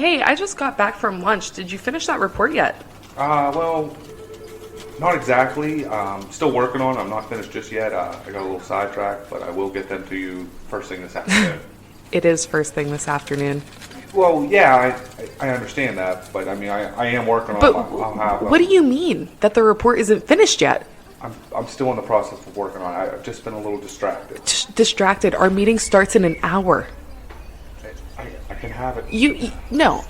Hey, I just got back from lunch. Did you finish that report yet? Well, not exactly. Still working on it. I'm not finished just yet. I got a little sidetracked, but I will get them to you first thing this afternoon. It is first thing this afternoon. Well, yeah, I understand that, but I mean, I am working on But it. I'll have. what do you mean that the report isn't finished yet? I'm still in the process of working on it. I've just been a little distracted. Distracted. Our meeting starts in an hour. I can have it. No.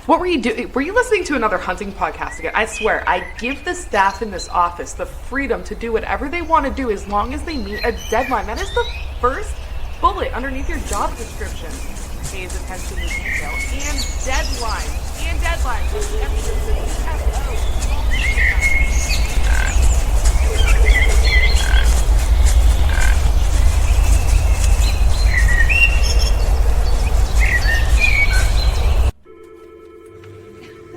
What were you doing? Were you listening to another hunting podcast again? I swear, I give the staff in this office the freedom to do whatever they want to do as long as they meet a deadline. That is the first bullet underneath your job description. Pays attention to detail and deadlines. And deadlines.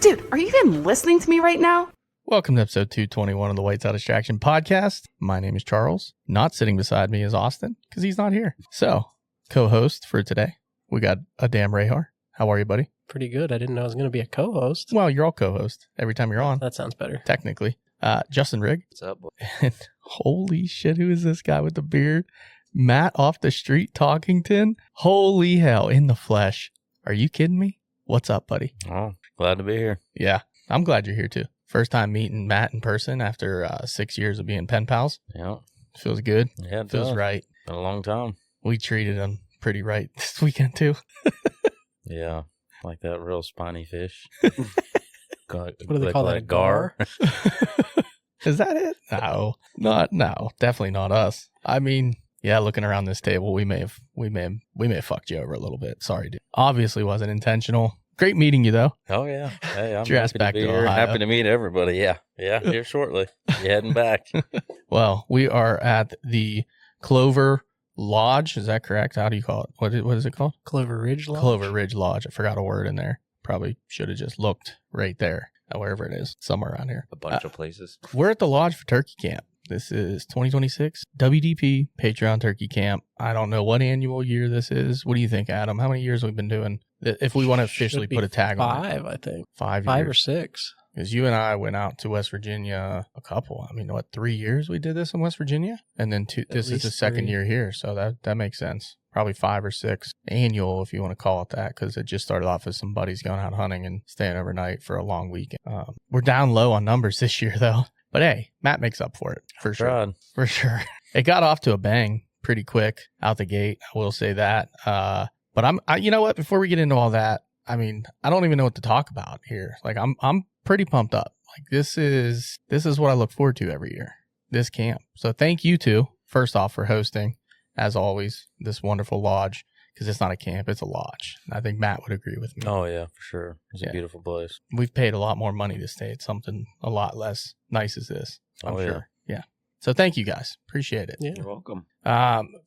Dude, are you even listening to me right now? Welcome to episode 221 of the Whites Out Distraction podcast. My name is Charles. Not sitting beside me is Austin, because he's not here. So, co-host for today, we got Adam Rahar. How are you, buddy? Pretty good. I didn't know I was going to be a co-host. Well, you're all co-host every time you're on. That sounds better. Technically. Justin Rigg. What's up, boy? And holy shit, who is this guy with the beard? Matt off the street Talkington. Holy hell, in the flesh. Are you kidding me? What's up, buddy? Oh, glad to be here. Yeah, I'm glad you're here too. First time meeting Matt in person after 6 years of being pen pals. Yeah. Feels good. Yeah, it Feels does. right. Been a long time. We treated him pretty right this weekend too. Yeah. Like that real spiny fish. What do they call that? A gar? Is that it? No, definitely not us. I mean, yeah, looking around this table, we may have fucked you over a little bit. Sorry, dude. Obviously wasn't intentional. Great meeting you though. Oh, yeah. Hey, I'm Your ass happy back to be to here. Ohio. Happy to meet everybody. Yeah. Yeah, here shortly. You heading back. Well, we are at the Clover Lodge. Is that correct? How do you call it? What is it called? Clover Ridge Lodge? Clover Ridge Lodge. I forgot a word in there. Probably should have just looked right there, wherever it is, somewhere around here. A bunch of places. We're at the lodge for Turkey Camp. This is 2026 WDP Patreon Turkey Camp. I don't know what annual year this is. What do you think, Adam? How many years have we been doing? If we want to officially put a tag on it. 5, I think. 5 years. 5 or 6. Because you and I went out to West Virginia a couple. 3 years we did this in West Virginia? And then this is the second 3. year here. So that makes sense. Probably 5 or 6 annual, if you want to call it that, because it just started off as some buddies going out hunting and staying overnight for a long weekend. We're down low on numbers this year, though. But hey, Matt makes up for it, for sure. Tried. For sure. It got off to a bang pretty quick out the gate. I will say that. But you know what? Before we get into all that, I mean, I don't even know what to talk about here. Like, I'm pretty pumped up. Like, this is what I look forward to every year. This camp. So thank you two, first off, for hosting, as always, this wonderful lodge. Because it's not a camp, it's a lodge. I think Matt would agree with me. Oh, yeah, for sure. It's a beautiful place. We've paid a lot more money to stay at something a lot less nice as this. I'm sure. Yeah. So thank you guys. Appreciate it. Yeah. You're welcome.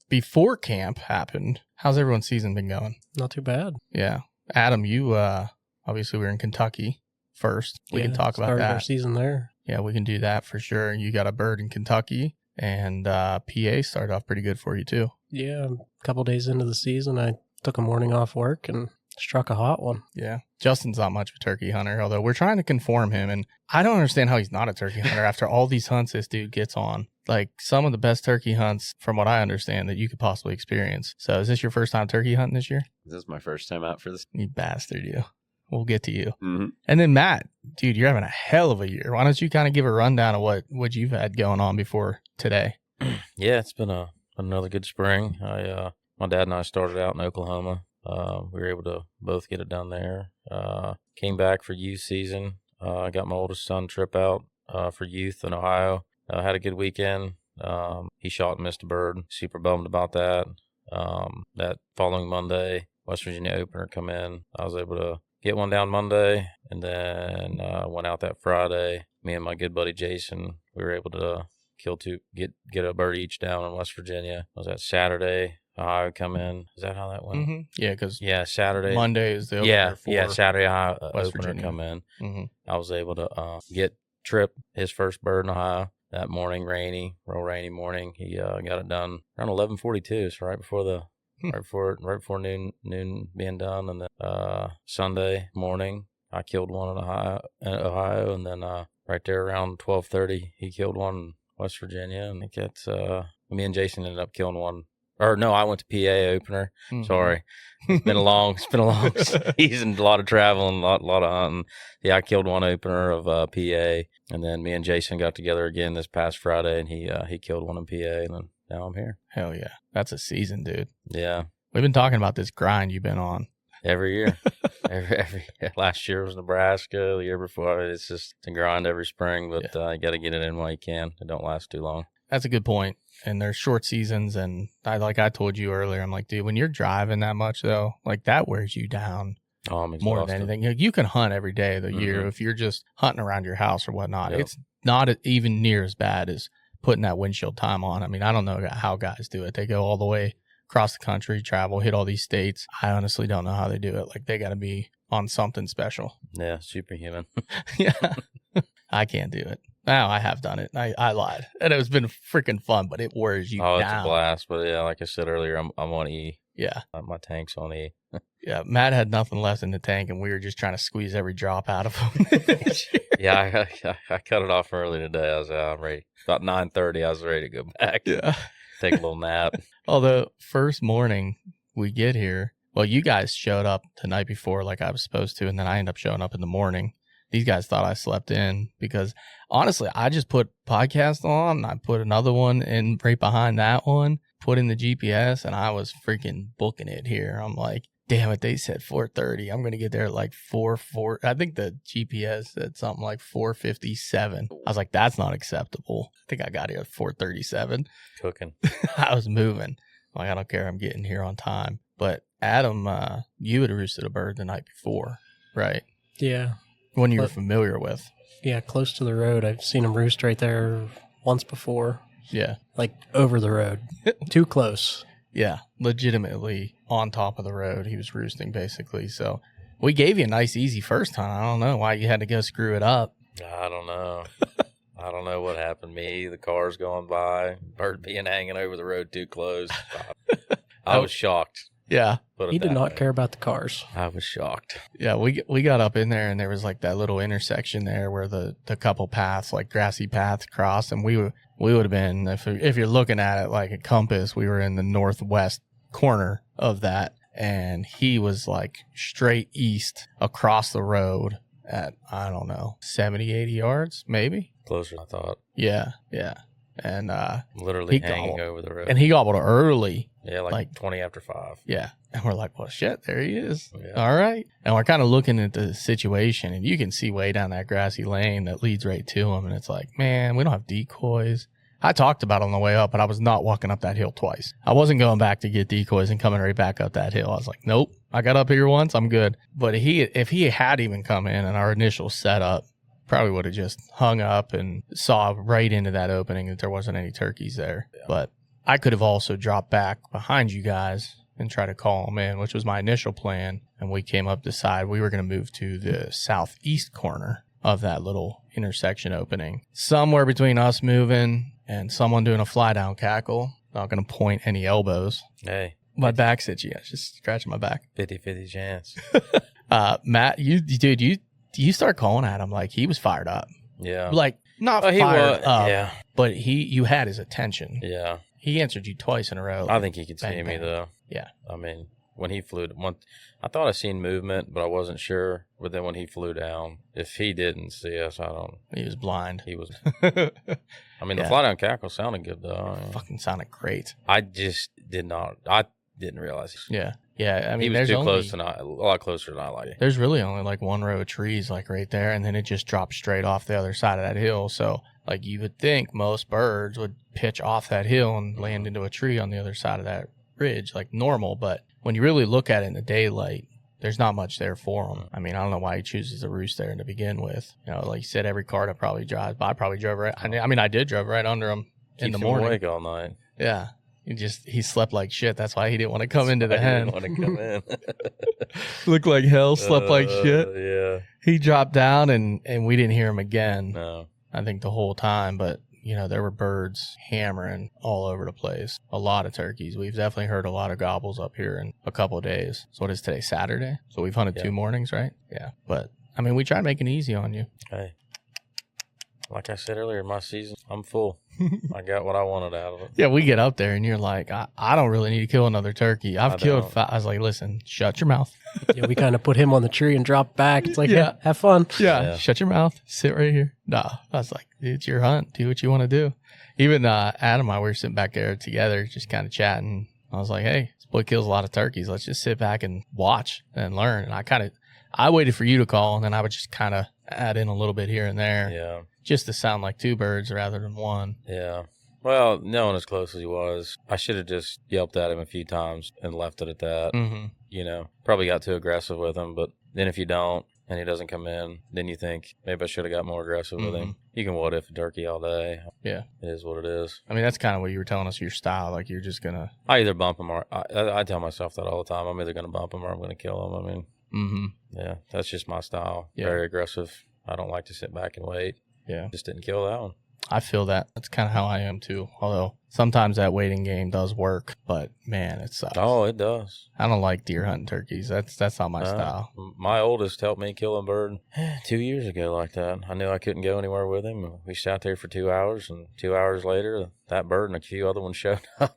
Before camp happened, how's everyone's season been going? Not too bad. Yeah. Adam, you obviously were in Kentucky first. We can talk about started that. Our season there. Yeah, we can do that for sure. You got a bird in Kentucky, and PA started off pretty good for you too. Yeah, a couple days into the season, I took a morning off work and struck a hot one. Yeah. Justin's not much of a turkey hunter, although we're trying to conform him, and I don't understand how he's not a turkey hunter after all these hunts this dude gets on. Like, some of the best turkey hunts, from what I understand, that you could possibly experience. So is this your first time turkey hunting this year? This is my first time out for this. You bastard, you. We'll get to you. Mm-hmm. And then Matt, dude, you're having a hell of a year. Why don't you kind of give a rundown of what you've had going on before today? Yeah, it's been another good spring. My dad and I started out in Oklahoma. We were able to both get it done there. Came back for youth season. I got my oldest son trip out for youth in Ohio. Had a good weekend. He shot and missed a bird. Super bummed about that. That following Monday, West Virginia opener come in. I was able to get one down Monday, and then went out that Friday. Me and my good buddy Jason, we were able to get a bird each down in West Virginia. Was that Saturday? Ohio come in. Is that how that went? Mm-hmm. Yeah, because Saturday. Monday is the opener for Saturday Ohio West opener Virginia. come in. Mm-hmm. I was able to get Trip his first bird in Ohio that morning. Real rainy morning. He got it done around 11:42, so right before the right before noon being done, and then Sunday morning I killed one in Ohio, and then right there around 12:30 he killed one in West Virginia, and I think that's me and Jason ended up killing one. Or no, I went to PA opener. Mhm. Sorry, it's been a long season, a lot of traveling, a lot of hunting. Yeah, I killed one opener of PA, and then me and Jason got together again this past Friday, and he killed one in PA, and then now I'm here. Hell yeah. That's a season, dude. Yeah, We've been talking about this grind you've been on. every year. every last year was Nebraska. The year before, it's just a grind every spring, but you got to get it in while you can. It don't last too long. That's a good point. And there's short seasons, and I told you earlier, I'm like, dude, when you're driving that much though, like that wears you down Oh, I'm exhausted. more than anything. You can hunt every day of the year if you're just hunting around your house or whatnot. Yep. It's not even near as bad as putting that windshield time on. I mean, I don't know how guys do it. They go all the way across the country, travel, hit all these states. I honestly don't know how they do it. Like they got to be on something special. Yeah, superhuman. Yeah, I can't do it. Now I have done it. I lied, and it's been freaking fun, but it wears you Oh, down. it's a blast. But yeah, like I said earlier, I'm on E. Yeah, My tank's on E. yeah. Matt had nothing left in the tank, and we were just trying to squeeze every drop out of him. Yeah, I cut it off early today. I was I'm ready. About 9:30, I was ready to go back. Yeah. Take a little nap. Although first morning we get here, well, you guys showed up the night before like I was supposed to, and then I end up showing up in the morning. These guys thought I slept in because honestly, I just put podcast on. I put another one in right behind that one, put in the GPS, and I was freaking booking it here. I'm like, damn it, they said 4:30. I'm going to get there at like 4. I think the GPS said something like 4:57. I was like, that's not acceptable. I think I got here at 4:37. Cooking. I was moving. Like, I don't care. I'm getting here on time. But Adam, you had roosted a bird the night before, right? Yeah. One you were familiar with. Yeah, close to the road. I've seen him roost right there once before. Yeah. Like over the road. Too close. Yeah. Legitimately on top of the road. He was roosting basically. So we gave you a nice, easy first time. I don't know why you had to go screw it up. I don't know. I don't know what happened to me. The car's going by. Bird being hanging over the road too close. I was shocked. Yeah. He did not care about the cars. I was shocked. Yeah, we got up in there and there was like that little intersection there where the couple paths, like grassy paths crossed, and we would have been, if you're looking at it like a compass, we were in the northwest corner of that, and he was like straight east across the road at, I don't know, 70, 80 yards, maybe? Closer than I thought. Yeah. And Literally he hanging gobbled. over the road. And he gobbled early. Yeah, like 20 after 5. Yeah. And we're like, well, shit, there he is. Yeah. All right. And we're kind of looking at the situation, and you can see way down that grassy lane that leads right to him. And it's like, man, we don't have decoys. I talked about it on the way up, but I was not walking up that hill twice. I wasn't going back to get decoys and coming right back up that hill. I was like, nope, I got up here once, I'm good. But if he had even come in our initial setup, probably would have just hung up and saw right into that opening that there wasn't any turkeys there. Yeah. But I could have also dropped back behind you guys and try to call them in, which was my initial plan. And we came up, decide we were going to move to the southeast corner of that little intersection opening. Somewhere between us moving and someone doing a fly down cackle. Not going to point any elbows. Hey. My back's itchy. I was just scratching my back. 50-50 chance. Matt, you start calling at him like he was fired up. Yeah. Like, not he fired was, up, yeah. but you had his attention. Yeah. He answered you twice in a row. I think he could Bang, see me, bang. though. Yeah. I mean, when he flew, I thought I seen movement, but I wasn't sure. But then when he flew down, if he didn't see us, He was blind. He was. I mean, the fly down cackle sounded good, though. Fucking sounded great. I just didn't realize. Yeah. Yeah. I mean, He was there's too only, close than a lot closer than I like. There's really only like one row of trees like right there, and then it just drops straight off the other side of that hill. So like you would think most birds would pitch off that hill and land into a tree on the other side of that ridge like normal. But when you really look at it in the daylight, there's not much there for him. I mean, I don't know why he chooses to roost there to begin with. You know, like you said, every car that probably drives by, I probably drove right. I mean, I did drive right under him in the morning. Awake all night. Yeah. He slept like shit. That's why he didn't want to come into the hen. He didn't want to come in. Looked like hell, slept like shit. Yeah. He dropped down and we didn't hear him again. No. I think the whole time. But there were birds hammering all over the place. A lot of turkeys. We've definitely heard a lot of gobbles up here in a couple of days. So what is today? Saturday? So we've hunted 2 mornings, right? Yeah. But, I mean, we try to make it easy on you. Hey, like I said earlier, my season, I'm full. I got what I wanted out of it. Yeah, we get up there and you're like, I don't really need to kill another turkey. I've killed 5. I was like, listen, shut your mouth. Yeah, we kind of put him on the tree and dropped back. It's like, Yeah. have fun. Yeah, shut your mouth. Sit right here. Nah, I was like, it's your hunt. Do what you want to do. Even Adam and I, we were sitting back there together, just kind of chatting. I was like, hey, this boy kills a lot of turkeys. Let's just sit back and watch and learn. And I waited for you to call, and then I would just kind of add in a little bit here and there. Yeah. Just to sound like 2 birds rather than 1. Yeah. Well, knowing as close as he was, I should have just yelped at him a few times and left it at that. Mm-hmm. Probably got too aggressive with him, but then if you don't and he doesn't come in, then you think maybe I should have got more aggressive with him. You can what if a turkey all day. Yeah. It is what it is. I mean, that's kind of what you were telling us, your style. Like, you're just going to... I either bump him or I tell myself that all the time. I'm either going to bump him or I'm going to kill him. I mean, yeah, that's just my style. Yeah. Very aggressive. I don't like to sit back and wait. Yeah. Just didn't kill that one. I feel that. That's kind of how I am, too. Although, sometimes that waiting game does work. But, man, it sucks. Oh, it does. I don't like deer hunting turkeys. That's not my style. My oldest helped me kill a bird 2 years ago like that. I knew I couldn't go anywhere with him. We sat there for 2 hours, and 2 hours later, that bird and a few other ones showed up.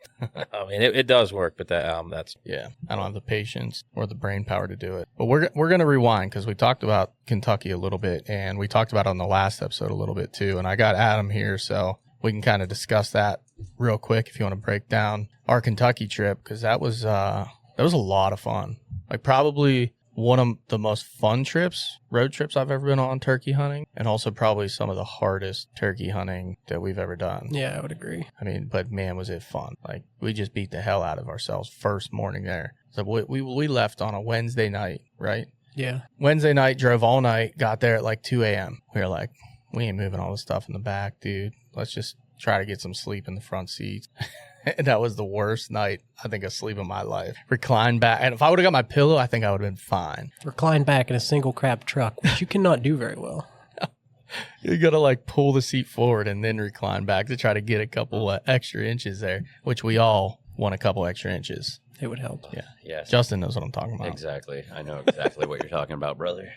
I mean, it does work, but that's... Yeah, I don't have the patience or the brain power to do it. But we're going to rewind because we talked about Kentucky a little bit, and we talked about it on the last episode a little bit, too. And I got Adam here, so we can kind of discuss that real quick if you want to break down our Kentucky trip, because that was a lot of fun. Like, probably one of the most fun road trips I've ever been on turkey hunting, and also probably some of the hardest turkey hunting that we've ever done. Yeah, I would agree. I mean, but man, was it fun. Like, we just beat the hell out of ourselves first morning there. So we left on a Wednesday night, right? Yeah. Wednesday night, drove all night, got there at like 2 a.m. We were like, we ain't moving all this stuff in the back, dude. Let's just try to get some sleep in the front seats. And that was the worst night, I think, of sleep of my life. Recline back. And if I would have got my pillow, I think I would have been fine. Recline back in a single crab truck, which you cannot do very well. You got to like pull the seat forward and then recline back to try to get a couple extra inches there, which we all want a couple extra inches. It would help. Yeah. Yes. Justin knows what I'm talking about. Exactly. I know exactly what you're talking about, brother.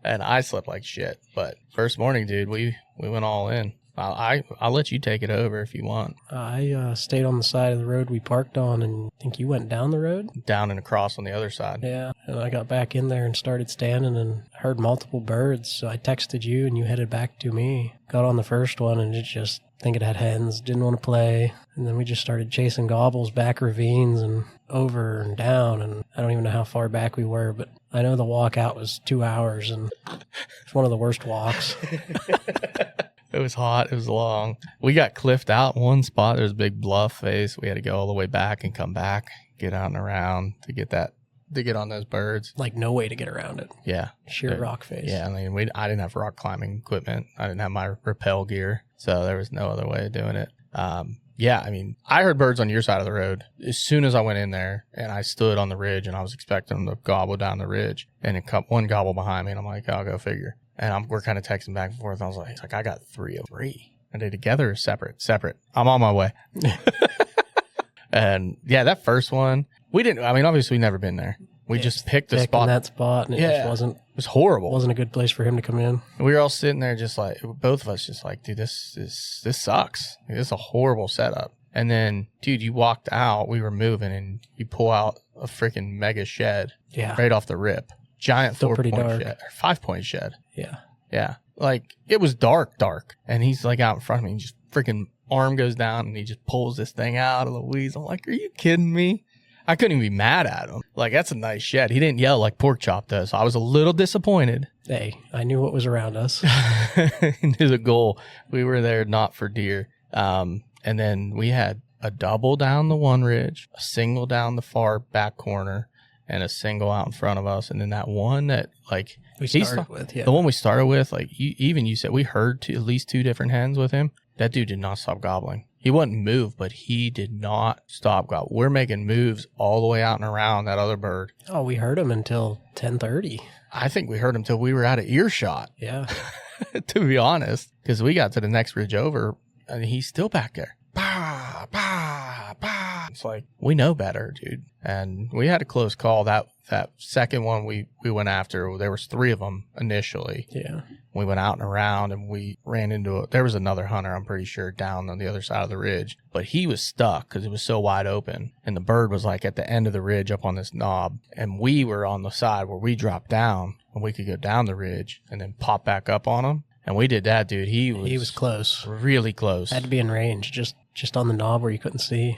And I slept like shit. But first morning, dude, we went all in. I'll let you take it over if you want. I stayed on the side of the road we parked on, and I think you went down the road? Down and across on the other side. Yeah, and I got back in there and started standing and heard multiple birds, so I texted you, and you headed back to me. Got on the first one, and it just, I think it had hens, didn't want to play, and then we just started chasing gobbles back ravines and over and down, and I don't even know how far back we were, but I know the walk out was 2 hours, and it's one of the worst walks. It was hot. It was long. We got cliffed out in one spot. There was a big bluff face. We had to go all the way back and come back, get out and around to get on those birds. Like no way to get around it. Yeah. Sheer rock face. Yeah. I mean, I didn't have rock climbing equipment. I didn't have my rappel gear. So there was no other way of doing it. Yeah. I mean, I heard birds on your side of the road as soon as I went in there, and I stood on the ridge and I was expecting them to gobble down the ridge, and it come one gobble behind me, and I'm like, I'll go figure. And we're kind of texting back and forth. I was like, I got 3 of 3. Are they together or separate? Separate. I'm on my way. And yeah, that first one, obviously we've never been there. We just picked a spot. That spot, and it just wasn't. It was horrible. Wasn't a good place for him to come in. We were all sitting there just like, both of us just like, dude, this sucks. Like, this is a horrible setup. And then, dude, you walked out, we were moving, and you pull out a freaking mega shed. Yeah. Right off the rip. Giant Still pretty 4-point dark. shed, or 5-point shed. Yeah. Yeah. Like, it was dark. And he's like out in front of me, and just freaking arm goes down, and he just pulls this thing out of the weeds. I'm like, are you kidding me? I couldn't even be mad at him. Like, that's a nice shed. He didn't yell like Pork Chop does. So I was a little disappointed. Hey, I knew what was around us. Into the goal. We were there not for deer. And then we had a double down the one ridge, a single down the far back corner, and a single out in front of us. And then that one that, like, we started with, yeah. The one we started with, like, you said, we heard at least 2 different hens with him. That dude did not stop gobbling. He wouldn't move, but he did not stop gobbling. We're making moves all the way out and around that other bird. Oh, we heard him until 10:30. I think we heard him till we were out of earshot. Yeah. To be honest, because we got to the next ridge over and he's still back there. Bah, bah, bah. It's like, we know better, dude. And we had a close call. That second one we went after, there was 3 of them initially. Yeah. We went out and around, and we ran into there was another hunter, I'm pretty sure, down on the other side of the ridge. But he was stuck because it was so wide open. And the bird was like at the end of the ridge up on this knob. And we were on the side where we dropped down, and we could go down the ridge and then pop back up on him. And we did that, dude. He was close. Really close. Had to be in range, just on the knob where you couldn't see.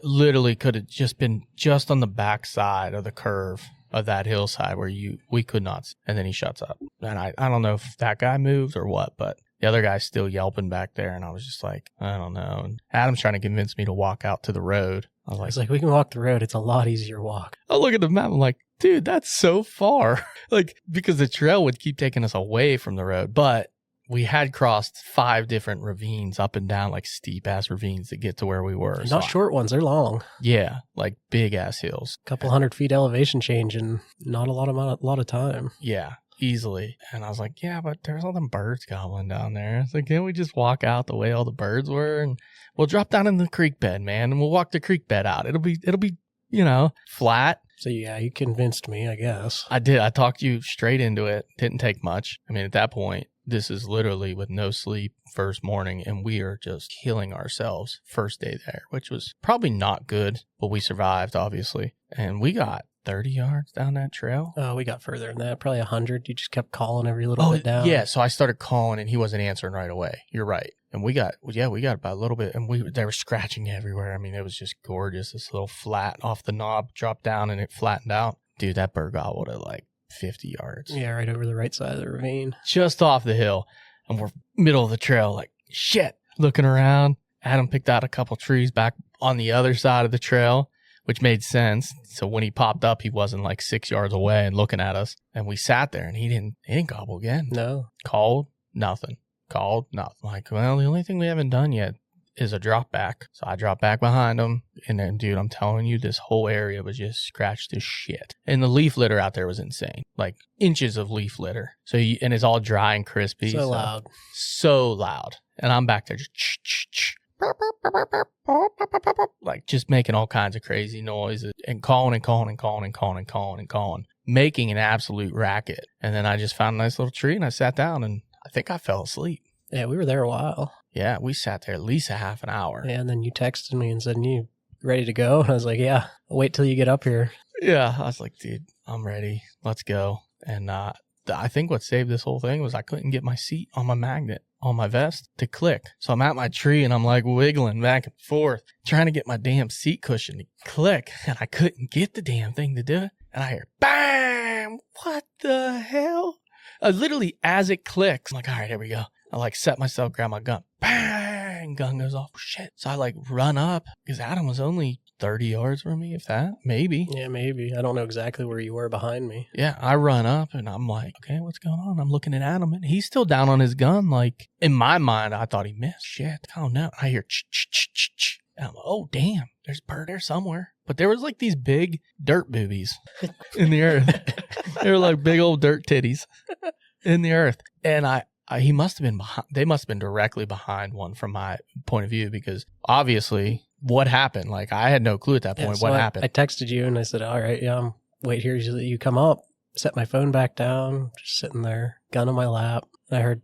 Literally could have just been just on the back side of the curve of that hillside where we could not see. And then he shuts up. And I don't know if that guy moved or what, but the other guy's still yelping back there. And I was just like, I don't know. And Adam's trying to convince me to walk out to the road. I was like, we can walk the road. It's a lot easier walk. I look at the map. I'm like, dude, that's so far. Like, because the trail would keep taking us away from the road. But we had crossed 5 different ravines up and down, like steep ass ravines to get to where we were. Not short ones. They're long. Yeah. Like big ass hills. Couple 100 feet elevation change and not a lot of time. Yeah. Easily. And I was like, yeah, but there's all them birds gobbling down there. It's like, can't we just walk out the way all the birds were? And we'll drop down in the creek bed, man. And we'll walk the creek bed out. It'll be, flat. So yeah, you convinced me, I guess. I did. I talked you straight into it. Didn't take much. I mean, at that point, this is literally with no sleep first morning, and we are just killing ourselves first day there, which was probably not good, but we survived, obviously. And we got 30 yards down that trail. Oh, we got further than that, probably 100. You just kept calling every little bit down. Yeah, so I started calling, and he wasn't answering right away. You're right. And we got about a little bit, and they were scratching everywhere. I mean, it was just gorgeous. This little flat off the knob dropped down, and it flattened out. Dude, that bird gobbled at like 50 yards. Yeah, right over the right side of the ravine. Just off the hill. And we're middle of the trail, like, shit. Looking around. Adam picked out a couple trees back on the other side of the trail, which made sense. So when he popped up, he wasn't like 6 yards away and looking at us. And we sat there, and he didn't gobble again. No. Called, nothing. Called, nothing. Like, well, the only thing we haven't done yet is a drop back. So I dropped back behind him. And then, dude, I'm telling you, this whole area was just scratched to shit. And the leaf litter out there was insane. Like inches of leaf litter. And it's all dry and crispy. So loud. So loud. And I'm back there just like just making all kinds of crazy noises and calling, making an absolute racket. And then I just found a nice little tree and I sat down and I think I fell asleep. Yeah, we were there a while. Yeah, we sat there at least a half an hour. Yeah, and then you texted me and said, you ready to go? And I was like, yeah, I'll wait till you get up here. Yeah, I was like, dude, I'm ready. Let's go. And I think what saved this whole thing was I couldn't get my seat on my magnet on my vest to click. So I'm at my tree and I'm like wiggling back and forth, trying to get my damn seat cushion to click. And I couldn't get the damn thing to do it. And I hear, bam! What the hell? Literally, as it clicks, I'm like, all right, here we go. I like set myself, grab my gun. Bang! Gun goes off. Shit. So I like run up because Adam was only 30 yards from me, if that. Maybe. Yeah, maybe. I don't know exactly where you were behind me. Yeah, I run up and I'm like, okay, what's going on? I'm looking at Adam and he's still down on his gun. Like, in my mind, I thought he missed. Shit. Oh no. I hear ch-ch-ch-ch-ch. And I'm like, oh damn, there's a bird there somewhere. But there was like these big dirt boobies in the earth. They were like big old dirt titties in the earth. And he must have been behind, they must have been directly behind one from my point of view because obviously what happened? Like I had no clue at that point what happened. I texted you and I said, all right, yeah, wait here till you come up. Set my phone back down, just sitting there, gun on my lap. And I heard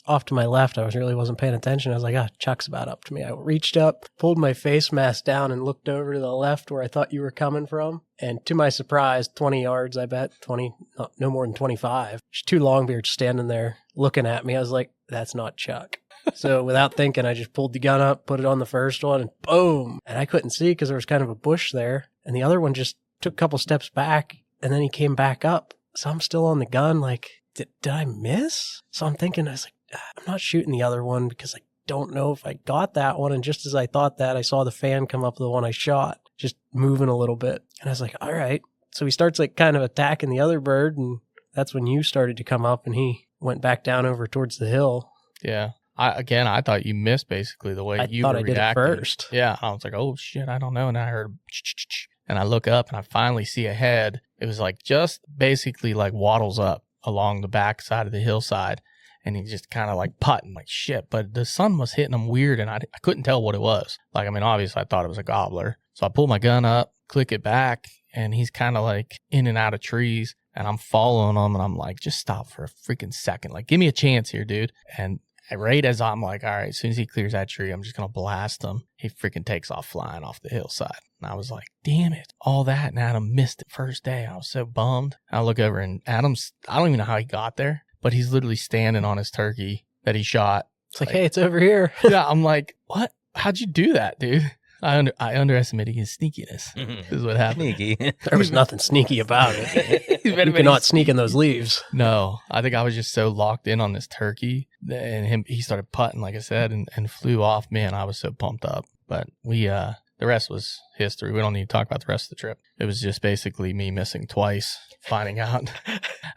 off to my left. I really wasn't paying attention. I was like, Chuck's about up to me. I reached up, pulled my face mask down and looked over to the left where I thought you were coming from. And to my surprise, 20 yards, I bet, no more than 25. Just 2 longbeards standing there looking at me. I was like, that's not Chuck. So without thinking, I just pulled the gun up, put it on the first one and boom. And I couldn't see because there was kind of a bush there. And the other one just took a couple steps back and then he came back up. So I'm still on the gun like, did I miss? So I'm thinking, I was like, I'm not shooting the other one because I don't know if I got that one. And just as I thought that, I saw the fan come up the one I shot, just moving a little bit. And I was like, all right. So he starts like kind of attacking the other bird. And that's when you started to come up and he went back down over towards the hill. Yeah. I thought you missed basically the way you were reacting. I thought I did it first. Yeah. I was like, oh shit, I don't know. And I heard and I look up and I finally see a head. It was like just basically like waddles up along the back side of the hillside. and he just kind of like putting like shit. But the sun was hitting him weird, and I couldn't tell what it was. Like, I mean, obviously I thought it was a gobbler. So I pull my gun up, click it back, and he's kind of like in and out of trees, and I'm following him, and I'm like, just stop for a freaking second. Like, give me a chance here, dude. And right as I'm like, all right, as soon as he clears that tree, I'm just going to blast him. He freaking takes off flying off the hillside. And I was like, damn it. All that. And Adam missed it first day. I was so bummed. I look over and Adam's, I don't even know how he got there, but he's literally standing on his turkey that he shot. It's like, hey, it's over here. Yeah. I'm like, what? How'd you do that, dude? I underestimated his sneakiness. This is what happened. Sneaky. There was nothing sneaky about it. You cannot sneak in those leaves. No, I think I was just so locked in on this turkey, and he started putting, like I said, and flew off. Man, I was so pumped up. But the rest was history. We don't need to talk about the rest of the trip. It was just basically me missing twice, finding out.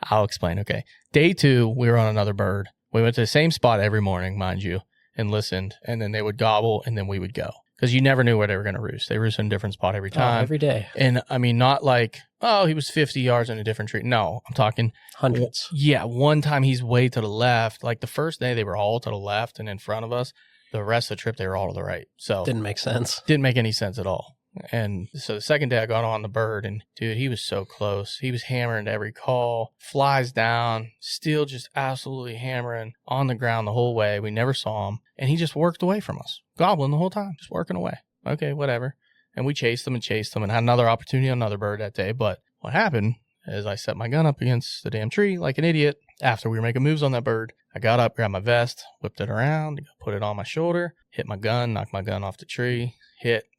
I'll explain. Okay. Day 2, we were on another bird. We went to the same spot every morning, mind you, and listened, and then they would gobble, and then we would go. Because you never knew where they were going to roost. They roost in a different spot every time. Every day. And I mean, not like, oh, he was 50 yards in a different tree. No, I'm talking hundreds. Yeah, one time he's way to the left. Like the first day they were all to the left and in front of us. The rest of the trip they were all to the right. So didn't make sense. Didn't make any sense at all. And so the second day I got on the bird, and dude, he was so close. He was hammering every call, flies down, still just absolutely hammering on the ground the whole way. We never saw him, and he just worked away from us, gobbling the whole time, just working away. Okay, whatever. And we chased him and had another opportunity on another bird that day. But what happened is I set my gun up against the damn tree like an idiot. After we were making moves on that bird, I got up, grabbed my vest, whipped it around, put it on my shoulder, hit my gun, knocked my gun off the tree,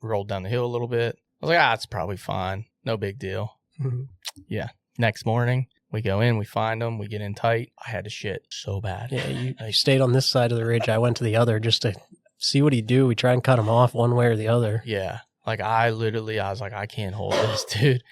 rolled down the hill a little bit. I was like, it's probably fine. No big deal. Mm-hmm. Yeah. Next morning, we go in, we find them, we get in tight. I had to shit so bad. Yeah, you stayed on this side of the ridge. I went to the other just to see what he'd do. We try and cut him off one way or the other. Yeah. Like I was like, I can't hold this, dude.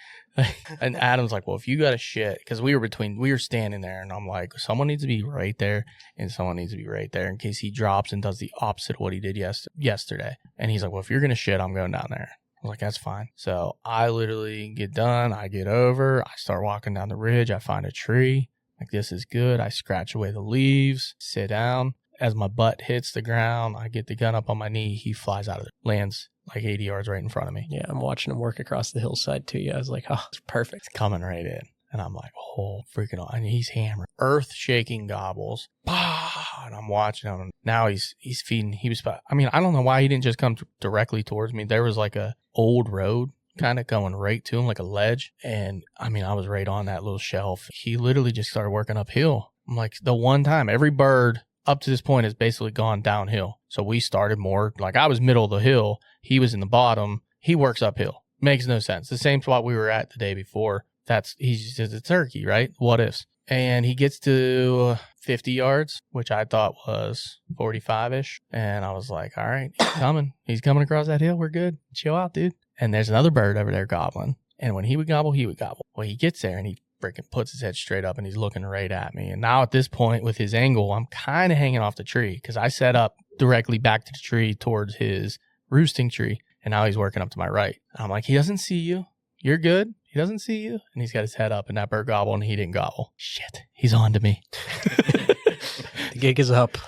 And Adam's like, well, if you got a shit, because we were standing there, and I'm like, someone needs to be right there, and someone needs to be right there in case he drops and does the opposite of what he did yesterday. And he's like, well, if you're going to shit, I'm going down there. I was like, that's fine. So I literally get done. I get over. I start walking down the ridge. I find a tree. Like, this is good. I scratch away the leaves, sit down. As my butt hits the ground, I get the gun up on my knee. He flies out of it, lands like 80 yards right in front of me. Yeah, I'm watching him work across the hillside too. Yeah, I was like, oh, it's perfect. It's coming right in. And I'm like, oh, freaking on. And he's hammering. Earth-shaking gobbles. And I'm watching him. Now he's feeding. I don't know why he didn't just come directly towards me. There was like a old road kind of going right to him, like a ledge. And I was right on that little shelf. He literally just started working uphill. I'm like, the one time, every bird up to this point has basically gone downhill. So we started more, like I was middle of the hill. He was in the bottom. He works uphill. Makes no sense. The same spot we were at the day before. He's just a turkey, right? What ifs? And he gets to 50 yards, which I thought was 45-ish. And I was like, all right, he's coming. He's coming across that hill. We're good. Chill out, dude. And there's another bird over there gobbling. And when he would gobble, he would gobble. Well, he gets there and he freaking puts his head straight up and he's looking right at me. And now at this point with his angle, I'm kind of hanging off the tree because I set up directly back to the tree towards his roosting tree. And now he's working up to my right. I'm like, he doesn't see you. You're good. He doesn't see you. And he's got his head up and that bird gobbled and he didn't gobble. Shit. He's on to me. The gig is up.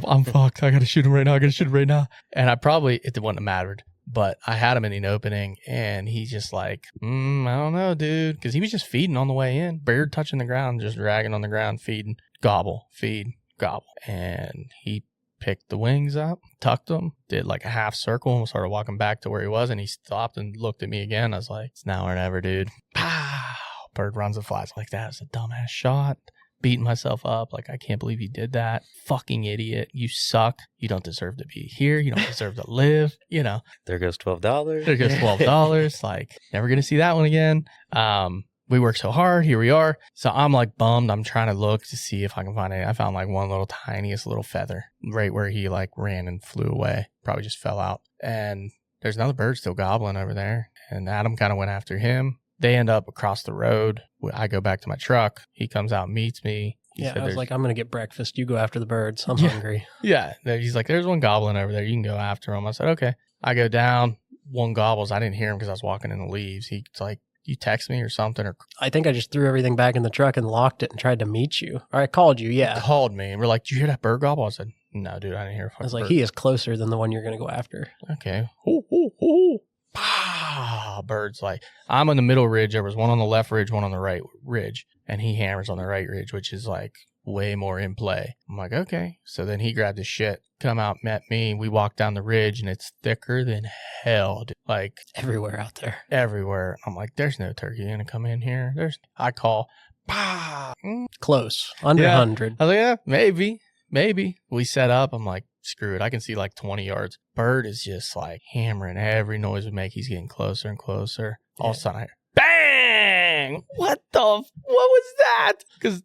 I'm fucked. I got to shoot him right now. And it wouldn't have mattered. But I had him in the opening, and he's just like, I don't know, dude. Because he was just feeding on the way in. Bird touching the ground, just dragging on the ground, feeding. Gobble, feed, gobble. And he picked the wings up, tucked them, did like a half circle, and started walking back to where he was. And he stopped and looked at me again. I was like, it's now or never, dude. Pow! Bird runs and flies. Like, that was a dumbass shot. Beating myself up. Like, I can't believe you did that. Fucking idiot. You suck. You don't deserve to be here. You don't deserve to live. There goes $12. There goes $12. Like, never going to see that one again. We worked so hard. Here we are. So I'm like bummed. I'm trying to look to see if I can find it. I found like one tiniest little feather right where he like ran and flew away. Probably just fell out. And there's another bird still gobbling over there. And Adam kind of went after him. They end up across the road. I go back to my truck. He comes out and meets me. I was like, I'm going to get breakfast. You go after the birds. I'm hungry. Yeah. He's like, there's one gobbling over there. You can go after him. I said, okay. I go down. One gobbles. I didn't hear him because I was walking in the leaves. He's like you text me or something, or I think I just threw everything back in the truck and locked it and tried to meet you. Or I called you, yeah. called me and we're like, "Did you hear that bird gobble?" I said, "No, dude, I didn't hear a fucking I was like, bird." he is closer than the one you're going to go after. Okay. Ooh, ooh, ooh. Ah, birds like, I'm on the middle ridge. There was one on the left ridge, one on the right ridge, and he hammers on the right ridge, which is like way more in play. I'm like, okay. So then he grabbed his shit, come out, met me. We walked down the ridge, and it's thicker than hell, dude. Like Everywhere out there. everywhere. I'm like, there's no turkey gonna come in here. I call, bah. Close. Under Yeah. 100. I was like, yeah, maybe. We set up. I'm like, screw it. I can see like 20 yards. Bird is just like hammering every noise we make. He's getting closer and closer. All of a sudden, I hear, bang! What was that? Because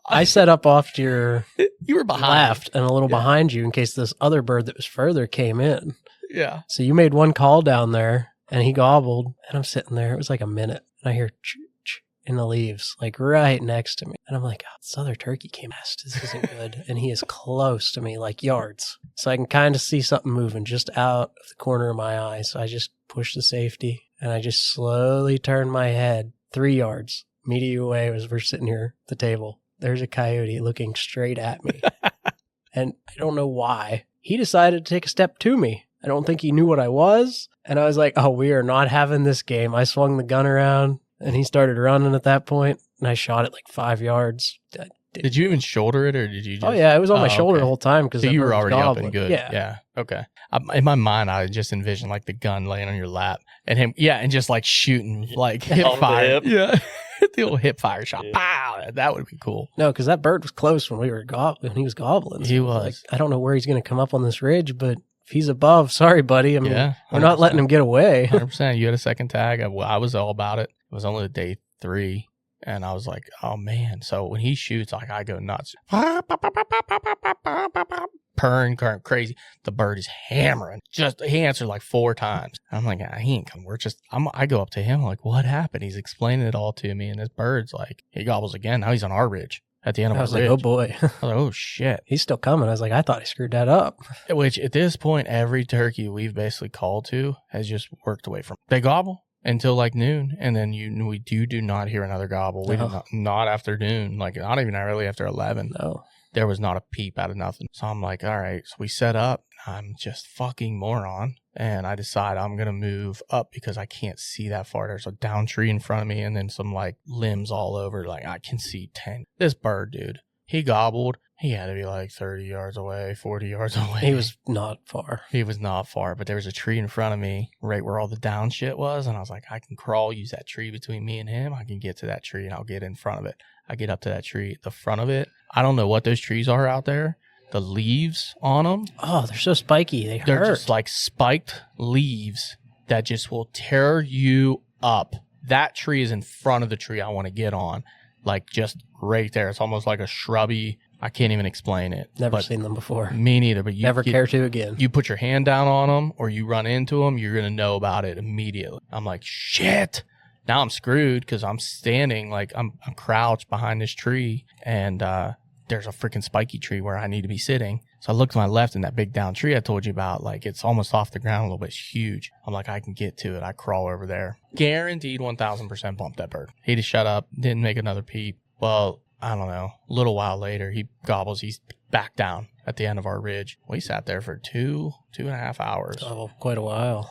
I set up off to your you were behind. left and a little Yeah. behind you in case this other bird that was further came in. Yeah. So you made one call down there and he gobbled and I'm sitting there. It was like a minute and I hear ch in the leaves, like right next to me. And I'm like, oh, this other turkey came past. This isn't good. And he is close to me, like yards. So I can kind of see something moving just out of the corner of my eye. So I just push the safety and I just slowly turn my head 3 yards. Immediately away as we're sitting here at the table. There's a coyote looking straight at me. And I don't know why. He decided to take a step to me. I don't think he knew what I was. And I was like, oh, we are not having this game. I swung the gun around and he started running at that point, and I shot it like 5 yards. Did you even shoulder it, or did you just... Oh, yeah. It was on my shoulder okay. the whole time because So you were already up and good. Yeah. Yeah. Okay. In my mind, I just envisioned like the gun laying on your lap and him, and just like shooting like hip On the fire. hip. Yeah. The old hip fire shot. Yeah. Pow! That would be cool. No, because that bird was close when when he was gobbling. He So, was. like, I don't know where he's going to come up on this ridge, but if he's above, sorry, buddy. I mean, Yeah. we're not letting him get away. 100%. You had a second tag. I was all about it. It was only day 3. And I was like, oh, man. So when he shoots, like, I go nuts. Purring, crazy. The bird is hammering. He answered like 4 times. I'm like, he ain't coming. I go up to him like, what happened? He's explaining it all to me. And this bird's like, he gobbles again. Now he's on our ridge at the end of I our was ridge. like, oh, boy. I was like, oh, shit. He's still coming. I was like, I thought he screwed that up. Which at this point, every turkey we've basically called to has just worked away from. They gobble until like noon, and then we do not hear another gobble. We do not after noon, like not even really after 11. No. There was not a peep out of nothing. So I'm like, all right. So we set up. I'm just fucking moron, and I decide I'm gonna move up because I can't see that far. There's a down tree in front of me, and then some like limbs all over. Like I can see 10. This bird, dude, he gobbled. He had to be like 30 yards away, 40 yards away. He was not far. He was not far, but there was a tree in front of me right where all the down shit was. And I was like, I can crawl, use that tree between me and him. I can get to that tree and I'll get in front of it. I get up to that tree, the front of it. I don't know what those trees are out there. The leaves on them. Oh, they're so spiky. They're hurt. just like spiked leaves that just will tear you up. That tree is in front of the tree I want to get on. Like just right there. It's almost like a shrubby. I can't even explain it. Never seen them before. Me neither, but you Never care to again. You put your hand down on them or you run into them, you're going to know about it immediately. I'm like, shit. Now I'm screwed because I'm standing, like I'm crouched behind this tree, and there's a freaking spiky tree where I need to be sitting. So I look to my left, and that big down tree I told you about, like it's almost off the ground a little bit. It's huge. I'm like, I can get to it. I crawl over there. Guaranteed 1,000% bump that bird. He just shut up, didn't make another peep. Well, I don't know. A little while later, he gobbles. He's back down at the end of our ridge. We sat there for 2.5 hours. Oh, quite a while.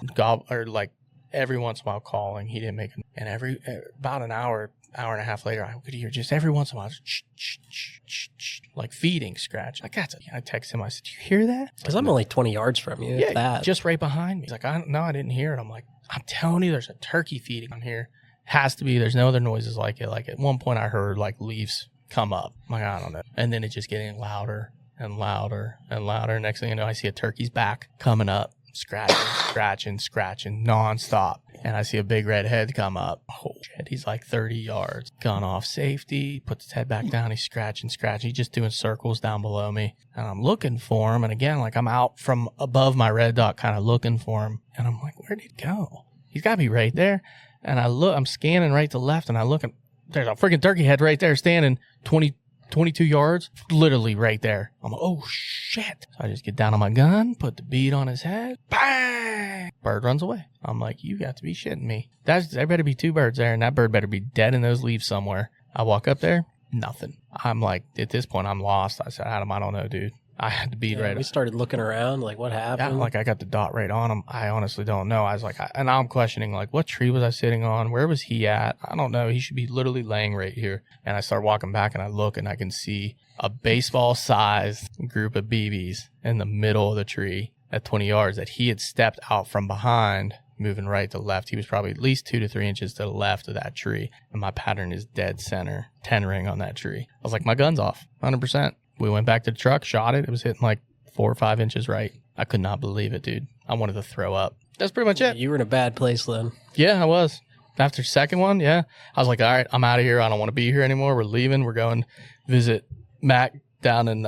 Like every once in a while calling. He didn't make it. And about an hour and a half later, I could hear just every once in a while, like feeding scratch. Like that's it. I text him. I said, "Do you hear that?" Because I'm only 20 yards from you. Yeah, if that. just right behind me. He's like, I didn't hear it. I'm like, I'm telling you, there's a turkey feeding on here. Has to be. There's no other noises like it. Like at one point, I heard like leaves come up. I'm like, I don't know. And then it's just getting louder and louder and louder. Next thing you know, I see a turkey's back coming up, scratching nonstop. And I see a big red head come up. Oh shit, he's like 30 yards. Gun off safety, puts his head back down. He's scratching. He's just doing circles down below me. And I'm looking for him. And again, like I'm out from above my red dot kind of looking for him. And I'm like, where'd he go? He's got to be right there. And I'm scanning right to left, and I look, and there's a freaking turkey head right there standing 20 22 yards, literally right there. I'm like, oh shit. So I just get down on my gun, put the bead on his head, bang! Bird runs away. I'm like, you got to be shitting me. There better be 2 birds there, and that bird better be dead in those leaves somewhere. I walk up there, nothing. I'm like, at this point, I'm lost. I said, Adam, I don't know, dude. I had the bead right. We started looking around, like, what happened? Yeah, like, I got the dot right on him. I honestly don't know. I was like, and I'm questioning, like, what tree was I sitting on? Where was he at? I don't know. He should be literally laying right here. And I start walking back, and I look, and I can see a baseball-sized group of BBs in the middle of the tree at 20 yards that he had stepped out from behind, moving right to left. He was probably at least 2 to 3 inches to the left of that tree. And my pattern is dead center, 10 ring on that tree. I was like, my gun's off, 100%. We went back to the truck, shot it. It was hitting like 4 or 5 inches right. I could not believe it, dude. I wanted to throw up. That's pretty much it. You were in a bad place then. Yeah, I was. After the second one, yeah. I was like, all right, I'm out of here. I don't want to be here anymore. We're leaving. We're going visit Matt down in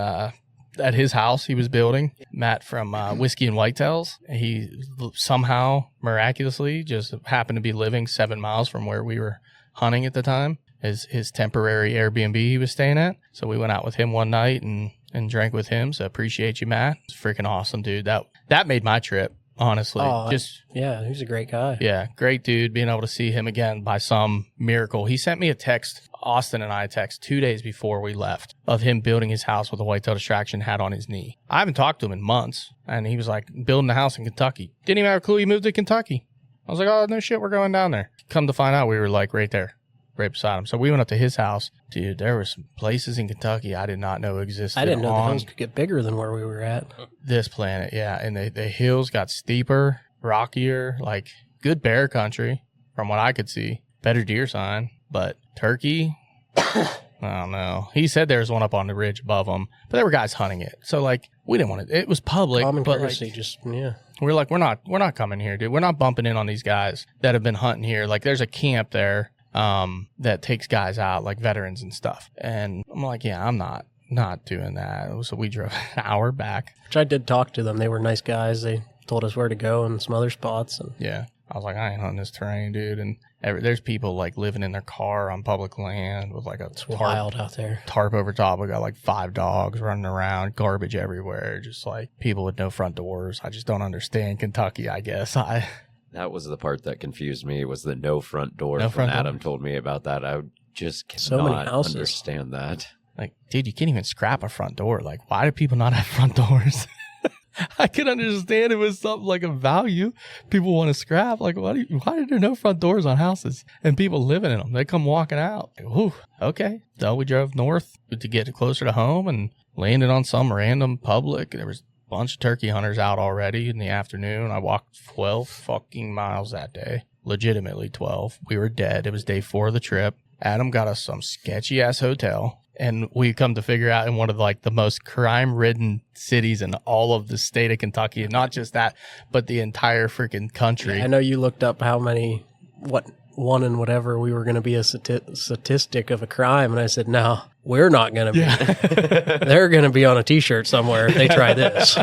at his house he was building. Matt from Whiskey and Whitetails. He somehow, miraculously, just happened to be living 7 miles from where we were hunting at the time. His temporary Airbnb he was staying at. So we went out with him one night and drank with him. So appreciate you, Matt. It's freaking awesome, dude. That made my trip, honestly. Yeah, he's a great guy. Yeah, great dude. Being able to see him again by some miracle. He sent me a text, Austin and I a text 2 days before we left, of him building his house with a whitetail distraction hat on his knee. I haven't talked to him in months. And he was like, building a house in Kentucky. Didn't even have a clue he moved to Kentucky. I was like, oh, no shit, we're going down there. Come to find out, we were like right there. Right beside him. So we went up to his house. Dude, there were some places in Kentucky I did not know existed. I didn't know the hills could get bigger than where we were at. This planet, yeah. And the hills got steeper, rockier, like good bear country from what I could see. Better deer sign. But turkey, I don't know. He said there was one up on the ridge above him, but there were guys hunting it. So like we didn't want to. It was public. Common but courtesy, like, we're like, we're not coming here, dude. We're not bumping in on these guys that have been hunting here. Like there's a camp there that takes guys out, like veterans and stuff. And I'm like, yeah, I'm not doing that. So we drove an hour back. Which I did talk to them. They were nice guys. They told us where to go and some other spots. And yeah, I was like, I ain't hunting this terrain, dude. And there's people like living in their car on public land with like it's wild out there. Tarp over top. We got like 5 dogs running around, garbage everywhere, just like people with no front doors. I just don't understand Kentucky, I guess. That was the part that confused me, was the no front door. Adam told me about that. I just cannot understand that. Like, dude, you can't even scrap a front door. Like, why do people not have front doors? I could understand it was something like a value people want to scrap. Like, why are there no front doors on houses and people living in them? They come walking out. Like, whew, okay. So we drove north to get closer to home and landed on some random public. There was bunch of turkey hunters out already in the afternoon. I walked 12 fucking miles that day. Legitimately 12. We were dead. It was day 4 of the trip. Adam got us some sketchy ass hotel. And we come to figure out in one of like the most crime-ridden cities in all of the state of Kentucky. And not just that, but the entire freaking country. Yeah, I know you looked up one and whatever we were going to be a statistic of a crime. And I said, no, we're not going to be. Yeah. They're going to be on a T-shirt somewhere if they try this.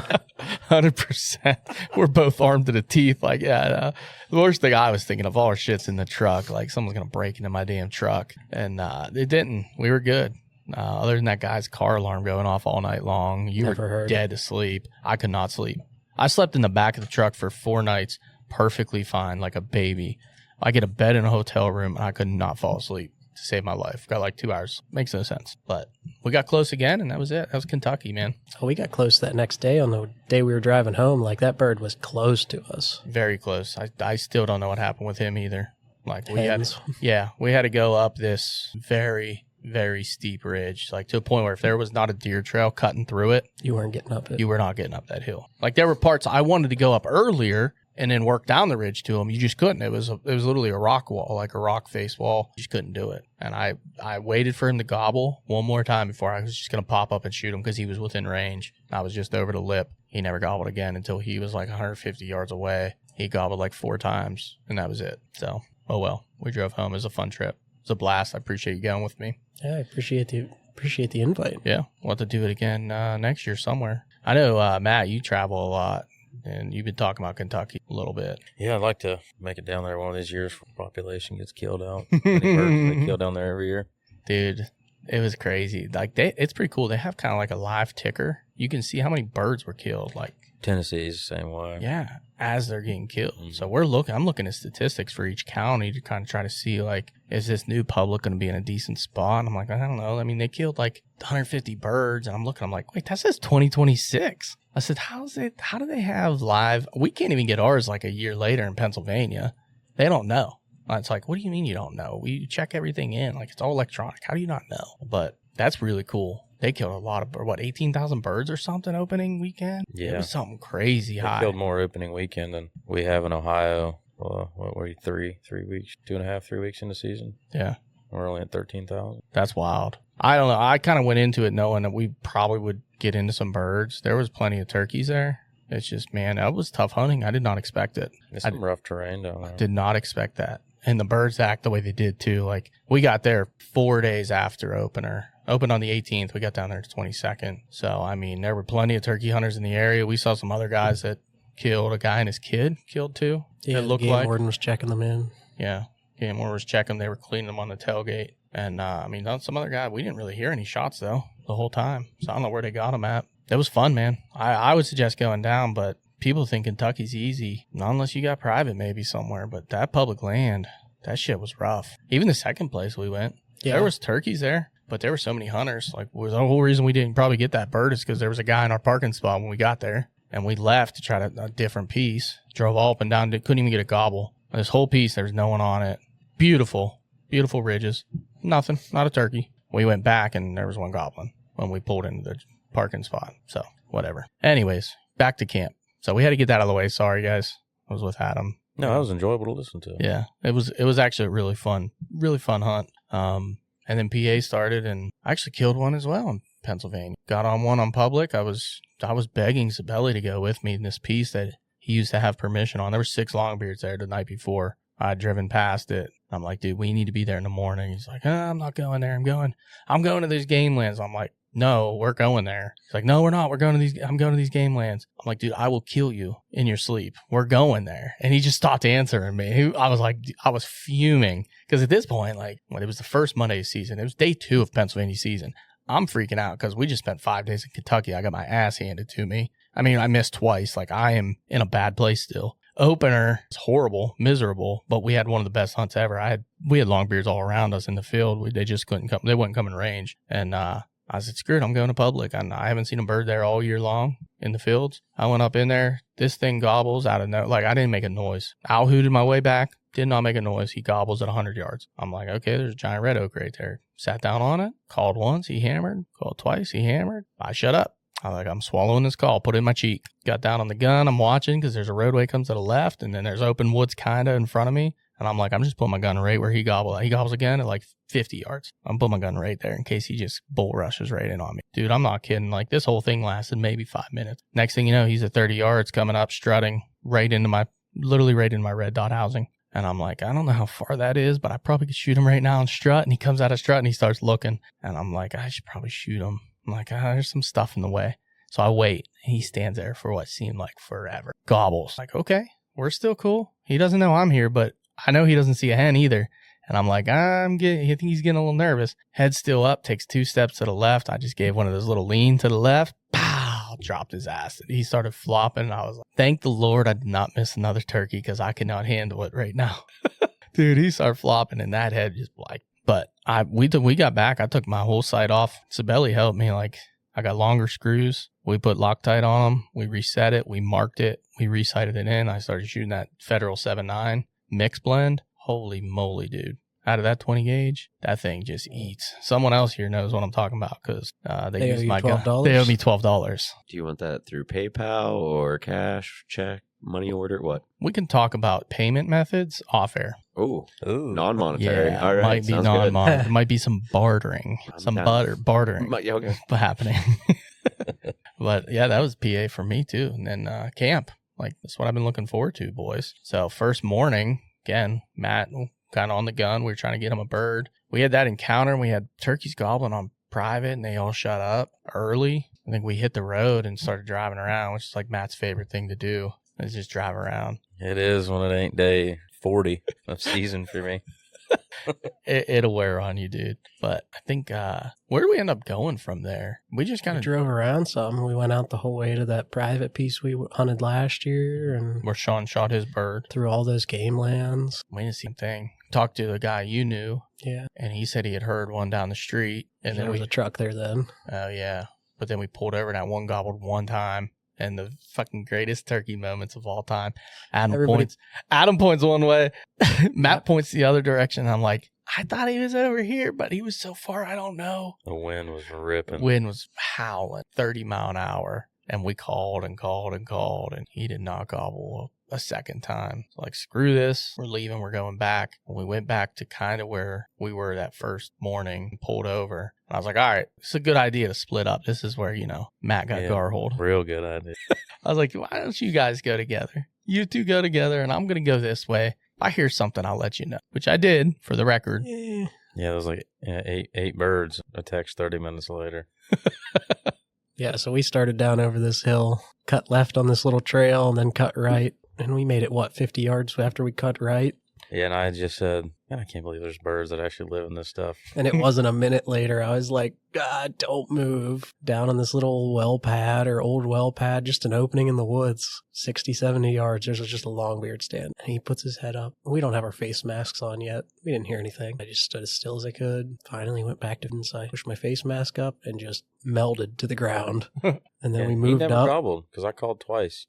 100%. We're both armed to the teeth. Like, yeah, the worst thing I was thinking of, all our shit's in the truck. Like, someone's going to break into my damn truck. And it didn't. We were good. Other than that guy's car alarm going off all night long. You were dead asleep. I could not sleep. I slept in the back of the truck for 4 nights perfectly fine, like a baby. I get a bed in a hotel room, and I could not fall asleep to save my life. Got like 2 hours. Makes no sense. But we got close again, and that was it. That was Kentucky, man. Oh, we got close that next day on the day we were driving home. Like, that bird was close to us. Very close. I still don't know what happened with him either. Like, we had to go up this very, very steep ridge, like to a point where if there was not a deer trail cutting through it, you weren't getting up it. You were not getting up that hill. Like, there were parts I wanted to go up earlier and then work down the ridge to them. You just couldn't. It was literally a rock wall, like a rock face wall. You just couldn't do it. And I waited for him to gobble one more time before I was just going to pop up and shoot him because he was within range. I was just over the lip. He never gobbled again until he was like 150 yards away. He gobbled like 4 times, and that was it. So, oh well. We drove home. It was a fun trip. It was a blast. I appreciate you going with me. Yeah, I appreciate the invite. Yeah, we'll have to do it again next year somewhere. I know, Matt, you travel a lot. And you've been talking about Kentucky a little bit. Yeah, I'd like to make it down there one of these years before population gets killed out. Many birds get killed down there every year. Dude, It was crazy. Like it's pretty cool. They have kind of like a live ticker. You can see how many birds were killed. Like Tennessee's the same way. Yeah, as they're getting killed. Mm-hmm. So I'm looking at statistics for each county to kind of try to see, like, is this new public going to be in a decent spot? And I'm like, I don't know. I mean, they killed like 150 birds, and I'm like, wait, that says 2026. I said, how do they have live? We can't even get ours like a year later in Pennsylvania. They don't know. It's like, what do you mean you don't know? We check everything in. Like, it's all electronic. How do you not know? But that's really cool. They killed a lot of, 18,000 birds or something opening weekend? Yeah. It was something crazy high. They killed more opening weekend than we have in Ohio. What were you, 3 weeks, 2.5, 3 weeks in the season? Yeah. We're only at 13,000. That's wild. I don't know. I kind of went into it knowing that we probably would get into some birds. There was plenty of turkeys there. It's just, man, that was tough hunting. I did not expect it. It's some rough terrain down there. I did not expect that. And the birds act the way they did, too. Like, we got there 4 days after opener. Opened on the 18th. We got down there the 22nd. So, I mean, there were plenty of turkey hunters in the area. We saw some other guys that killed. A guy and his kid killed, too. Yeah, it looked game like. warden was checking them in. Yeah. Game warden was checking. They were cleaning them on the tailgate. And, I mean, some other guy, we didn't really hear any shots, though, the whole time. So, I don't know where they got them at. It was fun, man. I would suggest going down, but people think Kentucky's easy. Not unless you got private maybe somewhere. But that public land, that shit was rough. Even the second place we went, there was turkeys there. But there were so many hunters. Like, the whole reason we didn't probably get that bird is because there was a guy in our parking spot when we got there. And we left to try a different piece. Drove all up and down. Couldn't even get a gobble. And this whole piece, there was no one on it. Beautiful. Beautiful ridges. Nothing. Not a turkey. We went back and there was one goblin when we pulled into the parking spot. So, whatever. Anyways, back to camp. So, we had to get that out of the way. Sorry, guys. I was with Adam. No, that was enjoyable to listen to. Yeah. It was actually a really fun hunt. And then PA started, and I actually killed one as well in Pennsylvania. Got on one on public. I was begging Sabelli to go with me in this piece that he used to have permission on. There were 6 longbeards there the night before. I'd driven past it. I'm like, dude, we need to be there in the morning. He's like, I'm not going there. I'm going to these game lands. I'm like, no, we're going there. He's like, no, we're not. I'm going to these game lands. I'm like, dude, I will kill you in your sleep. We're going there. And he just stopped answering me. I was fuming because at this point, like, when it was the first Monday of season, it was day 2 of Pennsylvania season. I'm freaking out because we just spent 5 days in Kentucky. I got my ass handed to me. I mean, I missed twice. Like, I am in a bad place still. Opener is horrible, miserable, but we had one of the best hunts ever. We had longbeards all around us in the field. They just couldn't come. They wouldn't come in range. And, I said, screw it, I'm going to public. And I haven't seen a bird there all year long in the fields. I went up in there. This thing gobbles out of no, like, I didn't make a noise. Owl hooted my way back. Did not make a noise. He gobbles at 100 yards. I'm like, okay, there's a giant red oak right there. Sat down on it. Called once. He hammered. Called twice. He hammered. I shut up. I'm swallowing this call. Put it in my cheek. Got down on the gun. I'm watching because there's a roadway comes to the left. And then there's open woods kind of in front of me. And I'm like, I'm just putting my gun right where he gobbles. He gobbles again at like 50 yards. I'm putting my gun right there in case he just bull rushes right in on me. Dude, I'm not kidding. Like, this whole thing lasted maybe 5 minutes. Next thing you know, he's at 30 yards coming up, strutting literally right into my red dot housing. And I'm like, I don't know how far that is, but I probably could shoot him right now and strut. And he comes out of strut and he starts looking. And I'm like, I should probably shoot him. I'm like, there's some stuff in the way. So I wait. He stands there for what seemed like forever. Gobbles. Like, okay, we're still cool. He doesn't know I'm here, but I know he doesn't see a hen either. And I'm like, I think he's getting a little nervous. Head still up, takes 2 steps to the left. I just gave one of those little lean to the left. Pow! Dropped his ass. He started flopping. And I was like, thank the Lord I did not miss another turkey because I cannot handle it right now. Dude, he started flopping and that head just like, but we got back. I took my whole sight off. Sabelli helped me. Like, I got longer screws. We put Loctite on them. We reset it. We marked it. We resighted it in. I started shooting that Federal 7.9 mix blend. Holy moly, dude. Out of that 20 gauge, that thing just eats. Someone else here knows what I'm talking about because they use my gun. They owe me $12. Do you want that through PayPal or cash, check, money order? What? We can talk about payment methods off air. Oh, non-monetary. Yeah, all right. Might be non-monetary. Might be some bartering. Bartering okay. happening. But yeah, that was PA for me too. And then camp. Like, that's what I've been looking forward to, boys. So first morning, again, Matt kind of on the gun. We were trying to get him a bird. We had that encounter and we had turkeys gobbling on private and they all shut up early. I think we hit the road and started driving around, which is like Matt's favorite thing to do, is just drive around. It is when it ain't day 40 of season for me. It'll wear on you, dude. But I think, where do we end up going from there? We just kind of drove around some. We went out the whole way to that private piece we hunted last year, and where Sean shot his bird. Through all those game lands. We didn't see a thing. Talked to the guy you knew. Yeah. And he said he had heard one down the street. And there was a truck there then. Oh, yeah. But then we pulled over and that one gobbled one time. And the fucking greatest turkey moments of all time. Adam points one way. Matt points the other direction. I'm like, I thought he was over here, but he was so far, I don't know. The wind was ripping. Wind was howling, 30 mile an hour. And we called and called and called, and he did not gobble a second time. So like, screw this. We're leaving. We're going back. And we went back to kind of where we were that first morning, pulled over. And I was like, all right, it's a good idea to split up. This is where, Matt got gargled. Real good idea. I was like, why don't you guys go together? You two go together, and I'm going to go this way. If I hear something, I'll let you know, which I did, for the record. Yeah, it was like eight birds. A text 30 minutes later. Yeah, so we started down over this hill, cut left on this little trail, and then cut right. And we made it, 50 yards after we cut right? Yeah, and I just said, man, I can't believe there's birds that actually live in this stuff. And it wasn't a minute later. I was like, God, don't move. Down on this little well pad or old well pad, just an opening in the woods, 60, 70 yards. There's just a longbeard stand. And he puts his head up. We don't have our face masks on yet. We didn't hear anything. I just stood as still as I could. Finally went back to inside, pushed my face mask up, and just melded to the ground. And then we moved up. He never up. gobbled, because I called twice.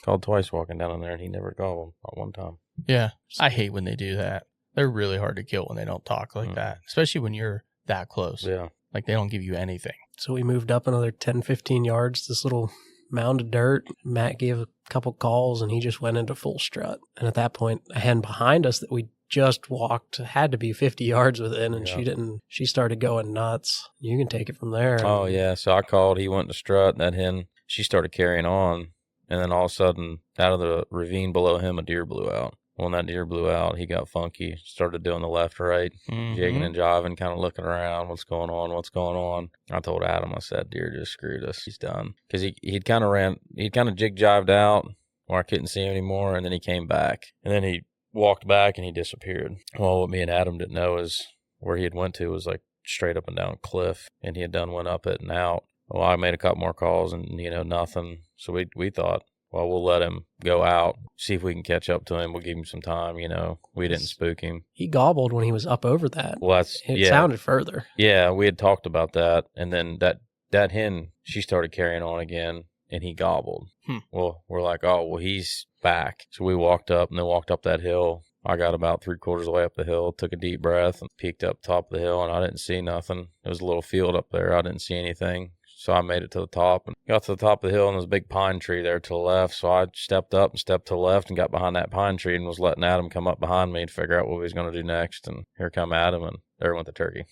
Called twice walking down in there, and he never gobbled. Not one time. Yeah, I hate when they do that. They're really hard to kill when they don't talk like that, especially when you're that close. Yeah. Like, they don't give you anything. So we moved up another 10, 15 yards, this little mound of dirt. Matt gave a couple calls, and he just went into full strut. And at that point, a hen behind us that we just walked had to be 50 yards within, and she started going nuts. You can take it from there. Oh, yeah. So I called, he went to strut, and that hen, she started carrying on. And then all of a sudden, out of the ravine below him, a deer blew out. When that deer blew out, he got funky, started doing the left, right, jigging and jiving, kind of looking around, what's going on. I told Adam, I said, deer just screwed us. He's done. Because he'd kind of jig-jived out where I couldn't see him anymore, and then he came back. And then he walked back, and he disappeared. Well, what me and Adam didn't know is where he had went to was like straight up and down a cliff, and he had went up it and out. Well, I made a couple more calls, and, nothing. So we thought, well, we'll let him go out, see if we can catch up to him. We'll give him some time, We didn't spook him. He gobbled when he was up over that. Well, it sounded further. Yeah, we had talked about that. And then that hen, she started carrying on again, and he gobbled. Well, we're like, oh, well, he's back. So we walked up that hill. I got about 3/4 of the way up the hill, took a deep breath, and peeked up top of the hill, and I didn't see nothing. There was a little field up there. I didn't see anything. So I made it to the top and got to the top of the hill, and there was a big pine tree there to the left. So I stepped up and stepped to the left and got behind that pine tree and was letting Adam come up behind me to figure out what he was going to do next. And here come Adam, and there went the turkey.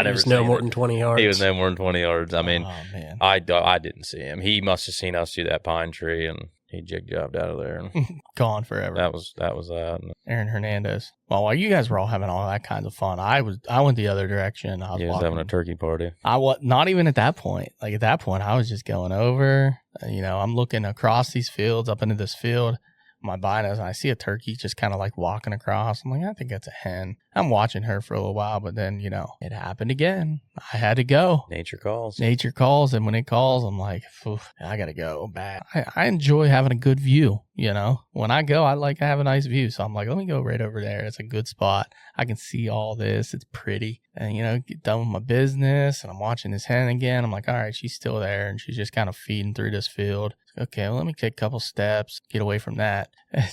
He was no more than 20 yards. He was no more than 20 yards. I mean, oh, man. I didn't see him. He must have seen us through that pine tree, and he jig-jobbed out of there. And gone forever. That was that. Aaron Hernandez. Well, while you guys were all having all that kind of fun, I went the other direction. I was having a turkey party. I was not even at that point. Like, at that point, I was just going over. I'm looking across these fields up into this field. My binos, and I see a turkey just kind of like walking across. I'm like, I think that's a hen. I'm watching her for a little while, but then, it happened again. I had to go. Nature calls. And when it calls, I'm like, I got to go back. I enjoy having a good view, When I go, I like to have a nice view. So I'm like, let me go right over there. It's a good spot. I can see all this. It's pretty. And, get done with my business. And I'm watching this hen again. I'm like, all right, she's still there. And she's just kind of feeding through this field. Okay, well, let me take a couple steps, get away from that. And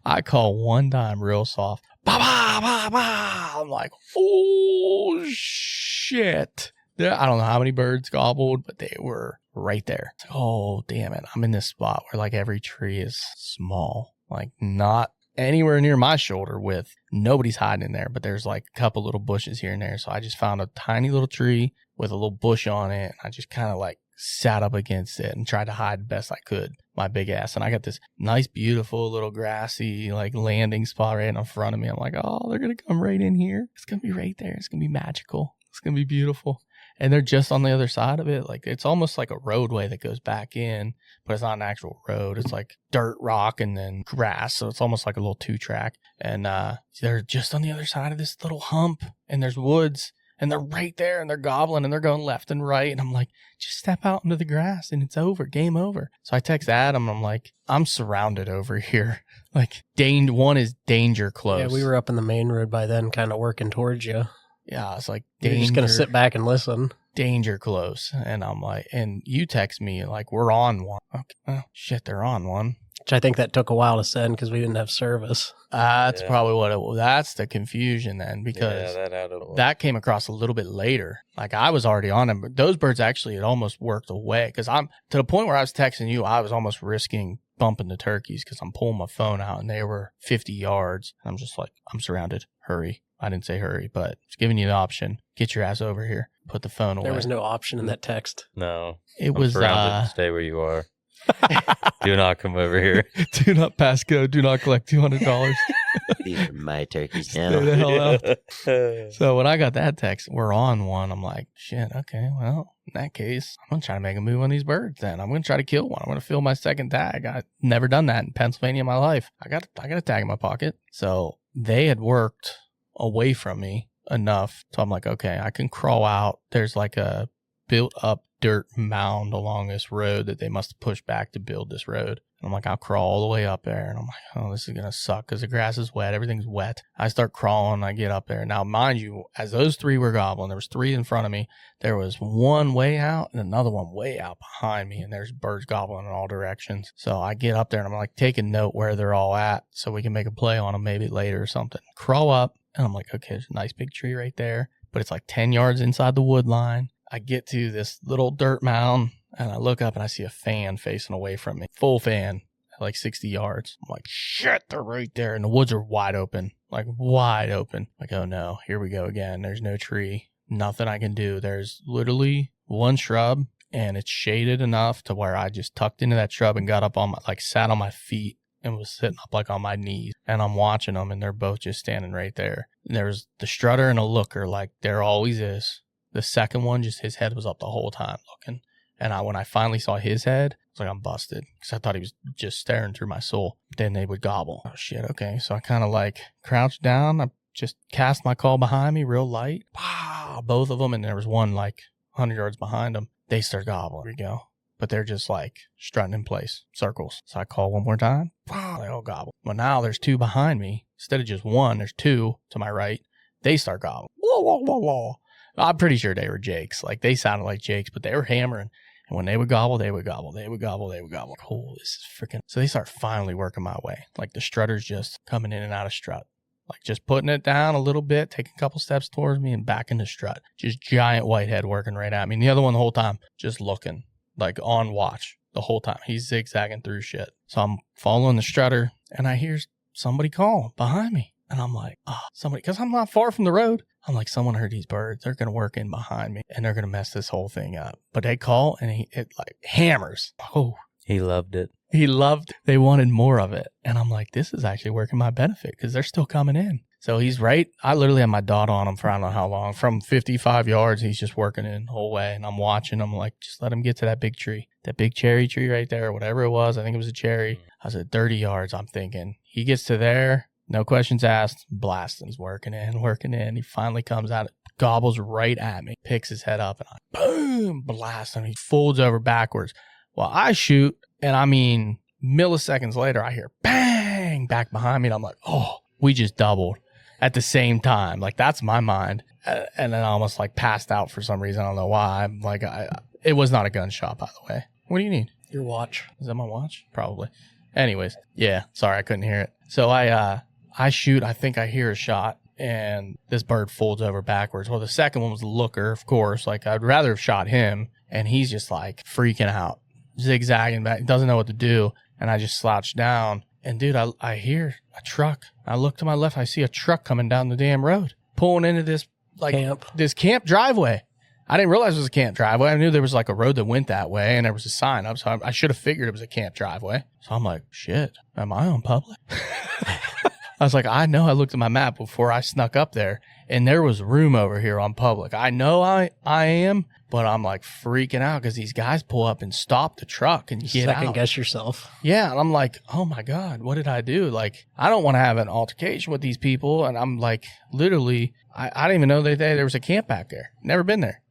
I call one time real soft. Ba, ba, ba, ba. I'm like, oh, shit. I don't know how many birds gobbled, but they were right there. It's like, oh, damn it. I'm in this spot where like every tree is small, like not anywhere near my shoulder width. Nobody's hiding in there, but there's like a couple little bushes here and there. So I just found a tiny little tree with a little bush on it. I just kind of like sat up against it and tried to hide the best I could, my big ass. And I got this nice, beautiful little grassy like landing spot right in front of me. I'm like, oh, they're going to come right in here. It's going to be right there. It's going to be magical. It's going to be beautiful. and they're just on the other side of it. Like it's almost like a roadway that goes back in, but it's not an actual road. It's like dirt, rock, and then grass. So it's almost like a little 2-track. And they're just on the other side of this little hump, and there's woods, and they're right there, and they're gobbling, and they're going left and right. And I'm like, just step out into the grass, and it's over, game over. So I text Adam, and I'm like, I'm surrounded over here. Like, one is danger close. Yeah, we were up in the main road by then, kind of working towards you. Yeah, it's like You're just going to sit back and listen. Danger close. And I'm like, and you text me, like, we're on one. Okay. Oh, shit, they're on one. Which I think that took a while to send because we didn't have service. That's probably what it was. That's the confusion then, because that came across a little bit later. Like I was already on them, but those birds actually had almost worked away because I'm to the point where I was texting you, I was almost risking bumping the turkeys because I'm pulling my phone out and they were 50 yards. I'm just like, I'm surrounded. Hurry. I didn't say hurry, but it's giving you the option. Get your ass over here. Put the phone away. There was no option in that text. No. It was surrounded. Stay where you are. Do not come over here. Do not pass go. Do not collect $200. These are my turkeys Stay now. the hell out. So when I got that text, we're on one. I'm like, shit, okay, well, in that case, I'm going to try to make a move on these birds then. I'm going to try to kill one. I'm going to fill my second tag. I've never done that in Pennsylvania in my life. I got a tag in my pocket. So they had worked away from me enough. So I'm like, okay, I can crawl out. There's like a built up dirt mound along this road that they must have pushed back to build this road. And I'm like, I'll crawl all the way up there. And I'm like, oh, this is going to suck because the grass is wet. Everything's wet. I start crawling. I get up there. Now, mind you, as those 3 were gobbling, there was 3 in front of me. There was one way out and another one way out behind me. And there's birds gobbling in all directions. So I get up there and I'm like taking note where they're all at so we can make a play on them maybe later or something. Crawl up and I'm like, okay, there's a nice big tree right there, but it's like 10 yards inside the wood line. I get to this little dirt mound and I look up and I see a fan facing away from me. Full fan at like 60 yards. I'm like, shit, they're right there. And the woods are wide open, like wide open. Like, oh no, here we go again. There's no tree, nothing I can do. There's literally one shrub and it's shaded enough to where I just tucked into that shrub and got up on my, like sat on my feet and was sitting up like on my knees. And I'm watching them and they're both just standing right there. And there's the strutter and a looker like there always is. The second one, just his head was up the whole time looking. And when I finally saw his head, I was like, I'm busted. Because I thought he was just staring through my soul. Then they would gobble. Oh, shit, okay. So I kind of like crouched down. I just cast my call behind me real light. Wow, both of them. And there was one like 100 yards behind them. They start gobbling. There we go. But they're just like strutting in place, circles. So I call one more time. Wow, they all gobble. Well, now there's 2 behind me. Instead of just one, there's 2 to my right. They start gobbling. Whoa, whoa, whoa, whoa. I'm pretty sure they were jakes. Like they sounded like jakes, but they were hammering. And when they would gobble, they would gobble. They would gobble. They would gobble. Oh, this is freaking. So they start finally working my way. Like the strutter's just coming in and out of strut. Like just putting it down a little bit, taking a couple steps towards me and back into strut. Just giant whitehead working right at me. And the other one the whole time, just looking like on watch the whole time. He's zigzagging through shit. So I'm following the strutter and I hear somebody call behind me. And I'm like, somebody, because I'm not far from the road. I'm like, someone heard these birds. They're going to work in behind me and they're going to mess this whole thing up. But they call and it like hammers. Oh, he loved it. They wanted more of it. And I'm like, this is actually working my benefit because they're still coming in. So he's right. I literally had my dot on him for I don't know how long. From 55 yards, he's just working in the whole way. And I'm watching him like, just let him get to that big tree, that big cherry tree right there, or whatever it was. I think it was a cherry. I was at 30 yards. I'm thinking he gets to there. No questions asked, blasting. He's working in. He finally comes out, gobbles right at me, picks his head up, and I boom, blast him. He folds over backwards. Well, I shoot, and I mean, milliseconds later, I hear bang back behind me, and I'm like, oh, we just doubled at the same time. Like, that's my mind. And then I almost like passed out for some reason. I don't know why. I'm like, it was not a gunshot, by the way. What do you need? Your watch. Is that my watch? Probably. Anyways, yeah, sorry, I couldn't hear it. So I shoot, I think I hear a shot, and this bird folds over backwards. Well, the second one was the looker, of course. Like, I'd rather have shot him, and he's just, like, freaking out, zigzagging back, doesn't know what to do, and I just slouch down. And, dude, I hear a truck. I look to my left, I see a truck coming down the damn road, pulling into this, like, this camp driveway. I didn't realize it was a camp driveway. I knew there was, like, a road that went that way, and there was a sign up, so I should have figured it was a camp driveway. So I'm like, shit, am I on public? I was like, I know I looked at my map before I snuck up there, and there was room over here on public. I know I am, but I'm like freaking out because these guys pull up and stop the truck and get out. Second guess yourself. Yeah, and I'm like, oh my God, what did I do? Like, I don't want to have an altercation with these people. And I'm like, literally, I didn't even know that there was a camp back there. Never been there.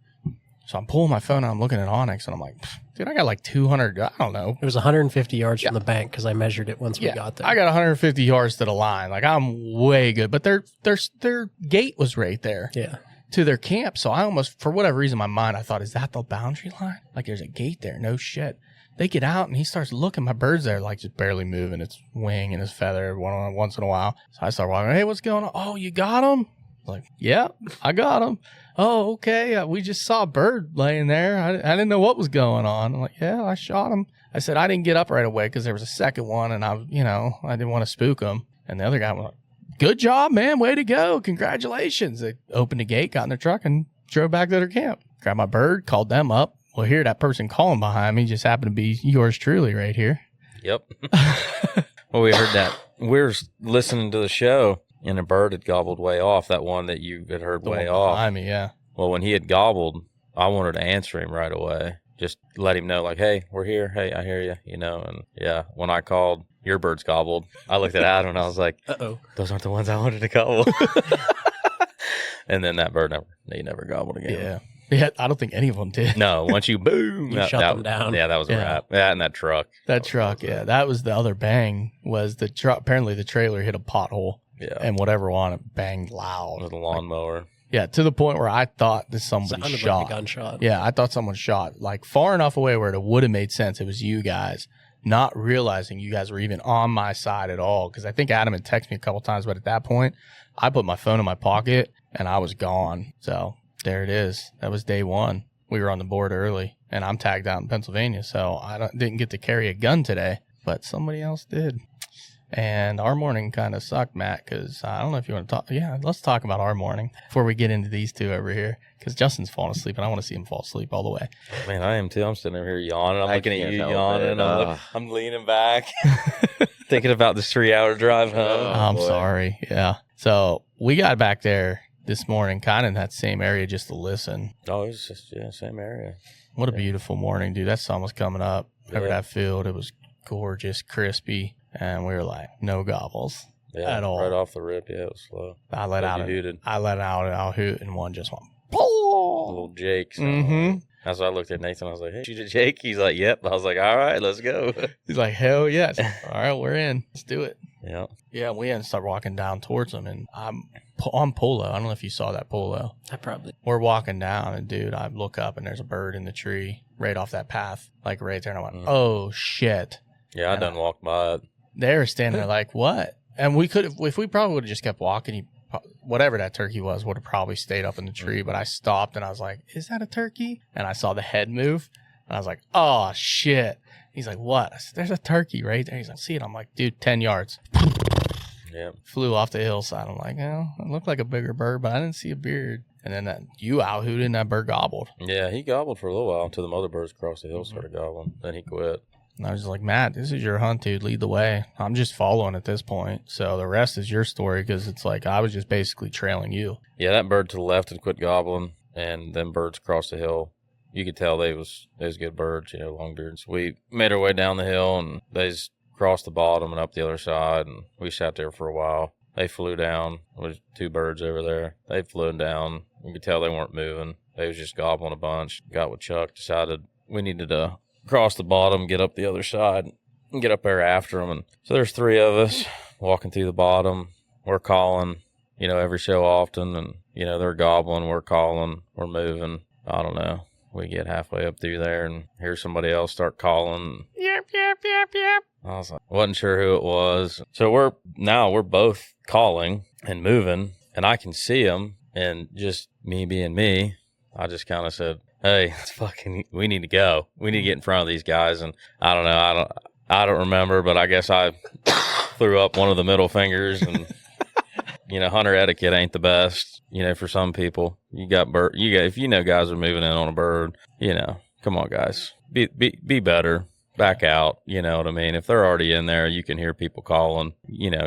So I'm pulling my phone out, I'm looking at Onyx, and I'm like, dude, I got like 200, I don't know. It was 150 yards from the bank because I measured it once we got there. I got 150 yards to the line. Like, I'm way good. But their gate was right there. Yeah. To their camp. So I almost, for whatever reason in my mind, I thought, is that the boundary line? Like, there's a gate there. No shit. They get out, and he starts looking. My bird's there, like, just barely moving its wing and its feather once in a while. So I start walking, hey, what's going on? Oh, you got him? Like, yeah, I got him. Oh, okay. We just saw a bird laying there. I didn't know what was going on. I'm like, yeah, I shot him. I said, I didn't get up right away because there was a second one, and I didn't want to spook him. And the other guy was like, good job, man. Way to go. Congratulations. They opened the gate, got in their truck, and drove back to their camp. Grabbed my bird, called them up. Well, here, that person calling behind me just happened to be yours truly right here. Yep. Well, we heard that. We were listening to the show, and a bird had gobbled way off, that one that you had heard way off. Behind me, yeah. Well, when he had gobbled, I wanted to answer him right away. Just let him know, like, hey, we're here. Hey, I hear you, And yeah, when I called, your bird's gobbled. I looked at Adam, and I was like, uh-oh, those aren't the ones I wanted to gobble. And then that bird never gobbled again. Yeah. Yeah, I don't think any of them did. No, once you boom, shut them down. Yeah, that was a wrap. Yeah, and that truck. That truck, yeah. That was the other bang, was the truck. Apparently the trailer hit a pothole. Yeah. And whatever on it banged loud. With a lawnmower. Yeah, to the point where I thought that somebody Sounded shot. like a gunshot. Yeah, I thought someone shot. Like, far enough away where it would have made sense. It was you guys. Not realizing you guys were even on my side at all. Because I think Adam had texted me a couple times, but at that point, I put my phone in my pocket, and I was gone. So, there it is. That was day one. We were on the board early, and I'm tagged out in Pennsylvania, so I didn't get to carry a gun today, but somebody else did. And our morning kind of sucked, Matt, because I don't know if you want to talk. Yeah, let's talk about our morning before we get into these two over here, because Justin's falling asleep, and I want to see him fall asleep all the way. Man, I am too. I'm sitting over here yawning. I'm looking at you yawning. I'm leaning back, thinking about this 3-hour drive home. I'm sorry. Yeah. So we got back there this morning, kind of in that same area, just to listen. Oh, it was just, same area. What a beautiful morning, dude. That sun was coming up over that field. It was gorgeous, crispy, and we were like, no gobbles at all. Right off the rip. Yeah, it was slow. I let out a hoot, and one just went, little Jake. So mm-hmm. That's why I looked at Nathan. I was like, hey, shoot a Jake? He's like, yep. I was like, all right, let's go. He's like, hell yes. All right, we're in. Let's do it. Yeah. Yeah, we had to start walking down towards them, and I'm on Polo. I don't know if you saw that Polo. I probably. We're walking down, and dude, I look up, and there's a bird in the tree right off that path, like right there, and I went, oh, shit. Yeah, I done walked by it. They were standing there like, what? And we could have, if we probably would have just kept walking, whatever that turkey was would have probably stayed up in the tree, but I stopped, and I was like, is that a turkey? And I saw the head move, and I was like, oh, shit. He's like, what? I said, there's a turkey right there. He's like, see it? I'm like, dude, 10 yards. Yeah. Flew off the hillside. I'm like, oh, it looked like a bigger bird, but I didn't see a beard. And then you out-hooted, and that bird gobbled. Yeah, he gobbled for a little while until the mother birds across the hill started gobbling. Then he quit. And I was just like, Matt, this is your hunt, dude. Lead the way. I'm just following at this point. So the rest is your story, because it's like I was just basically trailing you. Yeah, that bird to the left had quit gobbling, and them birds across the hill, you could tell they was good birds, long-beards. We made our way down the hill, and they just crossed the bottom and up the other side, and we sat there for a while. They flew down. There was 2 birds over there. They flew down. You could tell they weren't moving. They was just gobbling a bunch. Got with Chuck, decided we needed to cross the bottom, get up the other side, and get up there after them. And so there's 3 of us walking through the bottom. We're calling, every so often, and, they're gobbling, we're calling, we're moving. I don't know. We get halfway up through there and hear somebody else start calling. Yep. I was like, wasn't sure who it was. So we're both calling and moving, and I can see them, and just me being me, I just kind of said, hey, we need to go. We need to get in front of these guys. And I don't know. I don't remember, but I guess I threw up one of the middle fingers, and hunter etiquette ain't the best, for some people. If guys are moving in on a bird, come on, guys, be better. back out. You know what I mean? If they're already in there, you can hear people calling,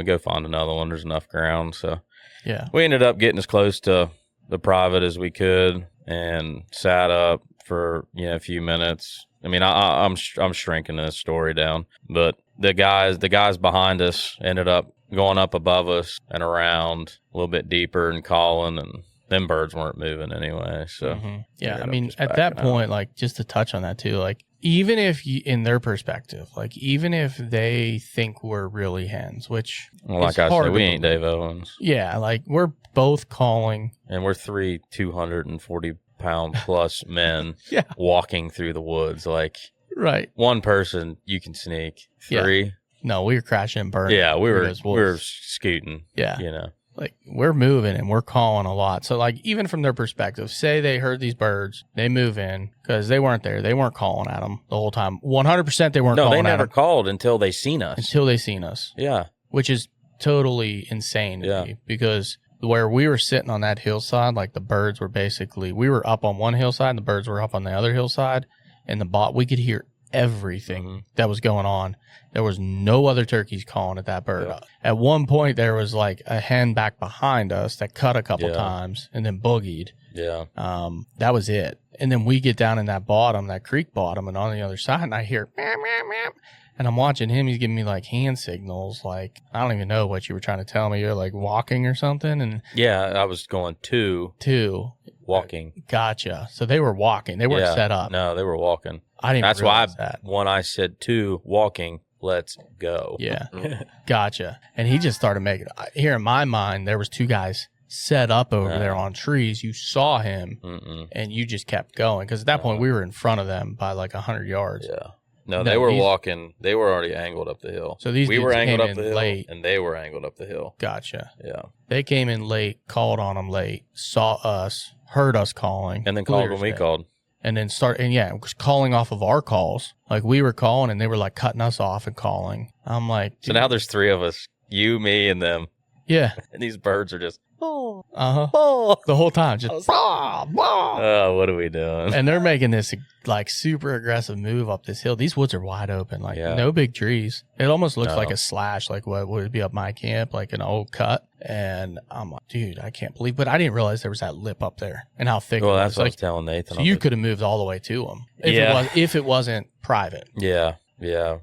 go find another one. There's enough ground. So Yeah. we ended up getting as close to the private as we could and sat up for, a few minutes. I mean, I'm shrinking this story down, but the guys behind us ended up going up above us and around a little bit deeper and calling, and them birds weren't moving anyway. So yeah, I mean, at that point, like, just to touch on that too, like, even if in their perspective, like, even if they think we're really hens, which like I said, we ain't Dave Owens. Yeah, like, we're both calling, and we're 240-pound plus men walking through the woods. Like, right, one person you can sneak. Three. Yeah. No, we were crashing and burning. Yeah, we were scooting. Yeah. Like, we're moving and we're calling a lot. So, like, even from their perspective, say they heard these birds, they move in because they weren't there. They weren't calling at them the whole time. 100% they weren't calling at them. No, they never called until they seen us. Yeah. Which is totally insane to me, because where we were sitting on that hillside, like, the birds were basically, we were up on one hillside and the birds were up on the other hillside, and we could hear everything that was going on. There was no other turkeys calling at that bird. At one point, there was like a hen back behind us that cut a couple times and then boogied. Yeah. That was it. And then we get down in that creek bottom, and on the other side, and I hear meow, meow, meow. And I'm watching him. He's giving me like hand signals. Like, I don't even know what you were trying to tell me. You're like walking or something. And yeah, I was going two walking. Gotcha. So they were walking. They weren't set up. No, they were walking. I didn't. That's why when I said two walking, let's go. Yeah. Gotcha. And he just started making. Here in my mind, there was two guys set up over there on trees. You saw him, and you just kept going, because at that point we were in front of them by like 100 yards. Yeah. No, they were walking. They were already angled up the hill. So we were angled up the hill late, and they were angled up the hill. Gotcha. Yeah. They came in late, called on them late, saw us, heard us calling, and then called when we called. And then was calling off of our calls. Like, we were calling, and they were like cutting us off and calling. I'm like, so now there's three of us, you, me, and them. Yeah. And these birds are just, the whole time, just, oh, what are we doing? And they're making this like super aggressive move up this hill. These woods are wide open, like no big trees. It almost looks like a slash, like what would be up my camp, like an old cut. And I'm like, dude, I can't believe, but I didn't realize there was that lip up there and how thick it was. Well, that's what I was telling Nathan. So you could have moved all the way to them if it wasn't private. Yeah,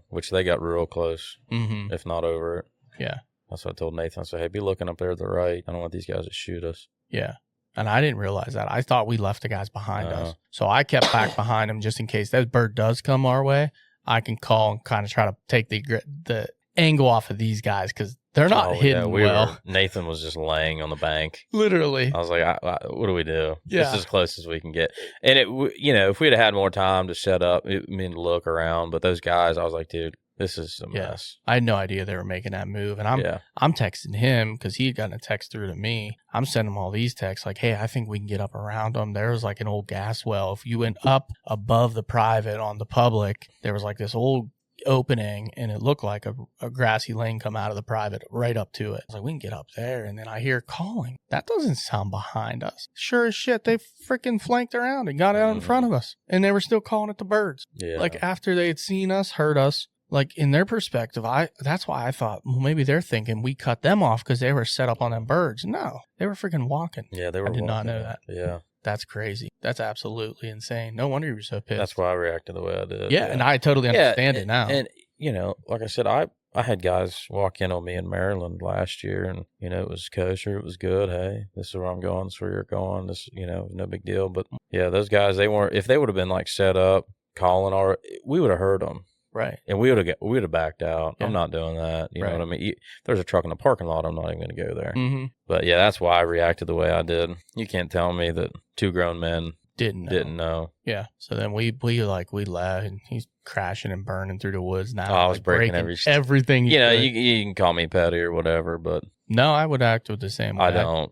which they got real close, if not over it. Yeah. That's what I told Nathan. I said, hey, be looking up there to the right. I don't want these guys to shoot us. Yeah. And I didn't realize that. I thought we left the guys behind us. So I kept back behind them just in case that bird does come our way. I can call and kind of try to take the angle off of these guys, because they're not hidden well. Nathan was just laying on the bank. Literally. I was like, what do we do? Yeah. This is as close as we can get. And, if we'd have had more time to set up, look around. But those guys, I was like, dude, this is a mess. I had no idea they were making that move. And I'm texting him because he had gotten a text through to me. I'm sending him all these texts like, hey, I think we can get up around them. There was like an old gas well. If you went up above the private on the public, there was like this old opening, and it looked like a grassy lane come out of the private right up to it. I was like, we can get up there. And then I hear calling. That doesn't sound behind us. Sure as shit, they freaking flanked around and got out in front of us. And they were still calling at the birds. Yeah. Like, after they had seen us, heard us. Like, in their perspective, that's why I thought, well, maybe they're thinking we cut them off because they were set up on them birds. No, they were freaking walking. Yeah, they were. I did not know that. Yeah. That's crazy. That's absolutely insane. No wonder you were so pissed. That's why I reacted the way I did. Yeah, and I totally understand it now. And, like I said, I had guys walk in on me in Maryland last year, and, it was kosher. It was good. Hey, this is where I'm going. This is where you're going. This, no big deal. But, yeah, those guys, if they would have been, like, set up, calling, we would have heard them. Right. And we would have backed out. Yeah. I'm not doing that. You know what I mean? If there's a truck in the parking lot, I'm not even going to go there. Mm-hmm. But yeah, that's why I reacted the way I did. You can't tell me that two grown men didn't know. Yeah. So then we left, and he's crashing and burning through the woods now. I was breaking everything. You can call me petty or whatever, but no, I would act with the same way. I don't.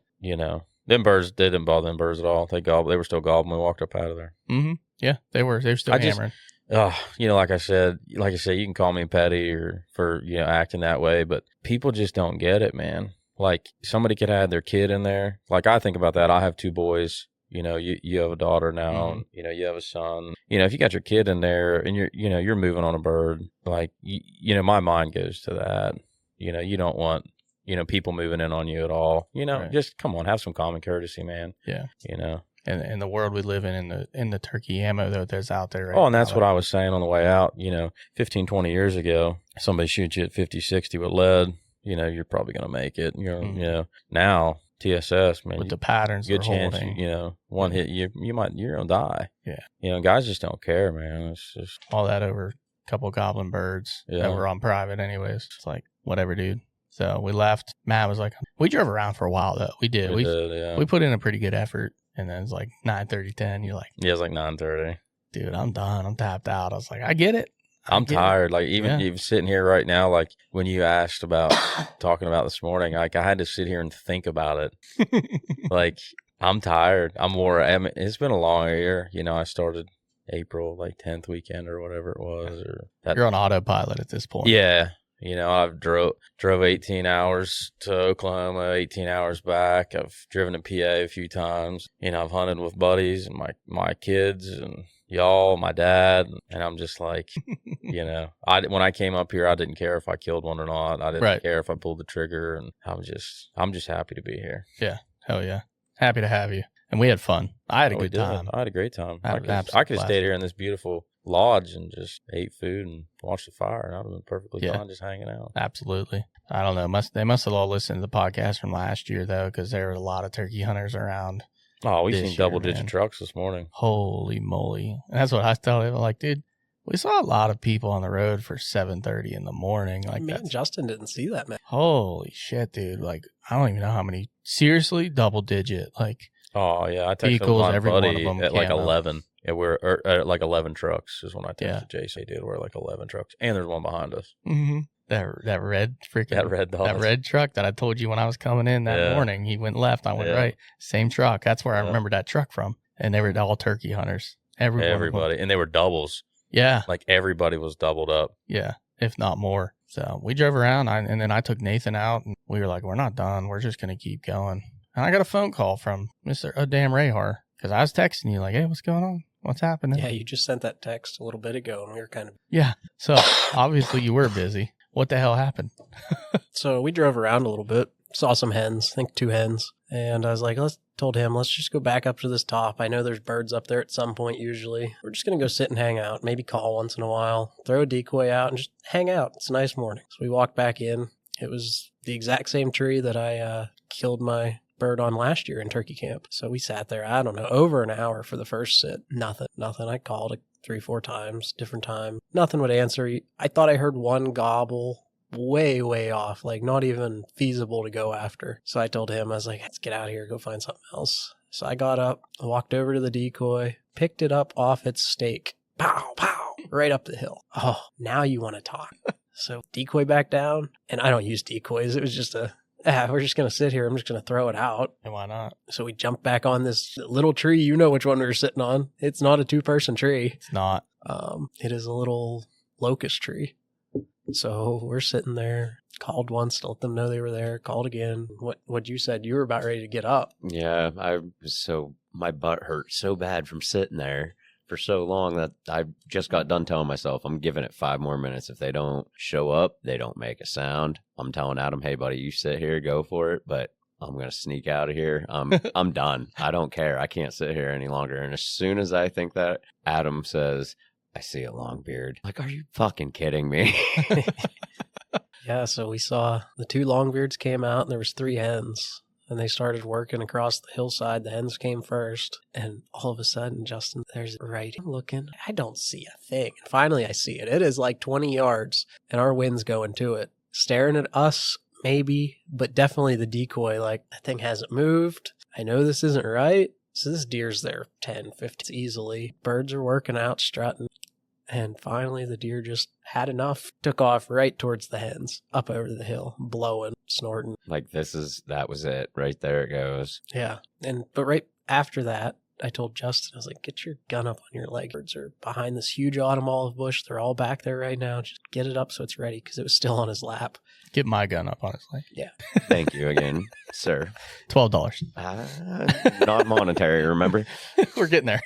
Them birds didn't bother them birds at all. They were still gobbling when we walked up out of there. Mm-hmm. Yeah, they were still hammering. Like I said, you can call me petty or for, acting that way, but people just don't get it, man. Like, somebody could have their kid in there. Like, I think about that. I have two boys. You know, you have a daughter now, and, you know, you have a son. You know, if you got your kid in there and you're moving on a bird, like, you know, my mind goes to that. You know, you don't want, you know, people moving in on you at all. You know, just come on, have some common courtesy, man. Yeah. You know. And the world we live in the turkey ammo that there's out there right and now, that's what I was saying on the way out. You know, 15, 20 years ago, somebody shoots you at 50, 60 with lead, you know, you're probably going to make it. You know, now TSS, man, with the patterns, good chance, holding. you know, one hit, you're going to die. Yeah. You know, guys just don't care, man. It's just all that over a couple goblin birds that were on private anyways. It's like, whatever, dude. So we left. Matt was like, we drove around for a while though. We did. We put in a pretty good effort. And then it's like 9:30, 10. You're like, yeah, it's like 9:30. Dude, I'm done. I'm tapped out. I was like, I get it. I'm tired. Like even sitting here right now, like when you asked about talking about this morning, like I had to sit here and think about it. Like I'm tired. It's been a long year. You know, I started April, like 10th weekend or whatever it was. You're on autopilot at this point. Yeah. You know, I've drove 18 hours to Oklahoma, 18 hours back. I've driven to PA a few times. You know, I've hunted with buddies and my kids and y'all, my dad. And I'm just like, you know, when I came up here, I didn't care if I killed one or not. I didn't care if I pulled the trigger. And I'm just happy to be here. Yeah. Hell yeah. Happy to have you. And we had fun. I had a good time. I had a great time. I could have stayed here in this beautiful lodge and just ate food and watched the fire, and I'd have been perfectly fine just hanging out. Absolutely. I don't know. They must have all listened to the podcast from last year, though, because there were a lot of turkey hunters around. Oh, we've seen double-digit trucks this morning. Holy moly. And that's what I was telling him. Like, dude, we saw a lot of people on the road for 7:30 in the morning. Like me and Justin didn't see that, man. Holy shit, dude. Like, I don't even know how many. Seriously, double-digit. Like, oh, yeah. I texted my buddy at like 11. Yeah, we're at like 11 trucks is when I texted Jason. Dude, we're like 11 trucks. And there's one behind us. Mm-hmm. That red dog. That red truck that I told you when I was coming in that morning. He went left, I went right. Same truck. That's where I remember that truck from. And they were all turkey hunters. Everybody. And they were doubles. Yeah. Like everybody was doubled up. Yeah, if not more. So we drove around and then I took Nathan out and we were like, we're not done. We're just going to keep going. And I got a phone call from Mr. Damn Rahar because I was texting you like, hey, what's going on? What's happening? Yeah, you just sent that text a little bit ago and we were kind of... Yeah, so obviously you were busy. What the hell happened? So we drove around a little bit, saw some hens, I think 2 hens. And I was like, told him, let's just go back up to this top. I know there's birds up there at some point usually. We're just going to go sit and hang out, maybe call once in a while, throw a decoy out and just hang out. It's a nice morning. So we walked back in. It was the exact same tree that I killed my bird on last year in turkey camp. So we sat there, I don't know, over an hour for the first sit. Nothing. I called it 3-4 times, different time. Nothing would answer. I thought I heard one gobble way off, like not even feasible to go after. So I told him, I was like, let's get out of here, go find something else. So I got up, walked over to the decoy, picked it up off its stake. Pow, pow, right up the hill. Oh, now you want to talk. So decoy back down, and I don't use decoys. It was just we're just going to sit here. I'm just going to throw it out. And why not? So we jumped back on this little tree. You know which one we were sitting on. It's not a 2-person tree. It's not. It is a little locust tree. So we're sitting there, called once to let them know they were there, called again. What you said, you were about ready to get up. Yeah, my butt hurt so bad from sitting there for so long that I just got done telling myself I'm giving it 5 more minutes. If they don't show up, they don't make a sound. I'm telling Adam, hey buddy, you sit here, go for it, but I'm going to sneak out of here. I'm done. I don't care. I can't sit here any longer. And as soon as I think that, Adam says, I see a long beard. Like, are you fucking kidding me? Yeah, so we saw the 2 longbeards came out and there was 3 hens. And they started working across the hillside. The hens came first. And all of a sudden, Justin, there's right looking. I don't see a thing. And finally, I see it. It is like 20 yards. And our wind's going to it. Staring at us, maybe. But definitely the decoy. Like, that thing hasn't moved. I know this isn't right. So this deer's there 10, 15 easily. Birds are working out, strutting. And finally, the deer just had enough, took off right towards the hens, up over the hill, blowing, snorting. Like that was it. Right there it goes. Yeah. But right after that, I told Justin, I was like, get your gun up on your leg. Birds are behind this huge autumn olive bush. They're all back there right now. Just get it up so it's ready, because it was still on his lap. Get my gun up, honestly. Yeah. Thank you again, sir. $12. Not monetary, remember? We're getting there.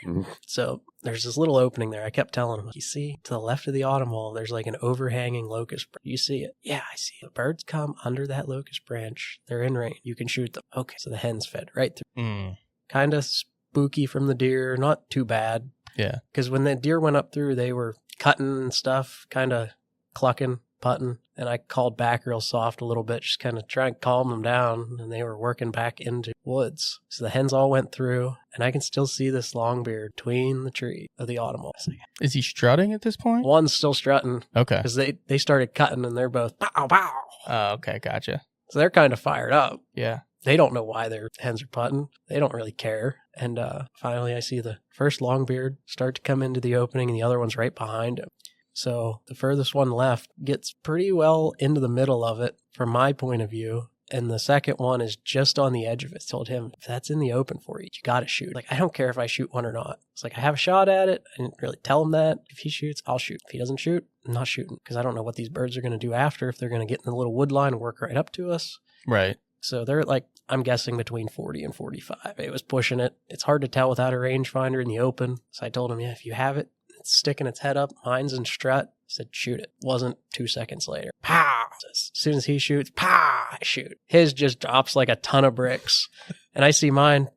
So there's this little opening there. I kept telling him, you see, to the left of the autumn olive, there's like an overhanging locust. You see it? Yeah, I see it. The birds come under that locust branch. They're in range. You can shoot them. Okay, so the hens fed right through. Kind of spooky from the deer. Not too bad. Yeah. Because when the deer went up through, they were cutting and stuff, kind of clucking, putting. And I called back real soft a little bit, just kind of trying to calm them down. And they were working back into woods. So the hens all went through, and I can still see this longbeard between the tree of the autumn olive. Is he strutting at this point? One's still strutting Okay. because they started cutting, and they're both pow, pow. Oh, okay. Gotcha. So they're kind of fired up. Yeah. They don't know why their hens are putting. They don't really care. And finally, I see the first longbeard start to come into the opening, and the other one's right behind him. So the furthest one left gets pretty well into the middle of it from my point of view. And the second one is just on the edge of it. I told him, if that's in the open for you, you got to shoot. Like, I don't care if I shoot one or not. It's like, I have a shot at it. I didn't really tell him that. If he shoots, I'll shoot. If he doesn't shoot, I'm not shooting, because I don't know what these birds are going to do after, if they're going to get in the little wood line and work right up to us. Right. So they're like, I'm guessing between 40 and 45. It was pushing it. It's hard to tell without a rangefinder in the open. So I told him, yeah, if you have it, it's sticking its head up. Mine's in strut. I said, shoot it. Wasn't 2 seconds later. Pow! As soon as he shoots, pow! I shoot. His just drops like a ton of bricks. And I see mine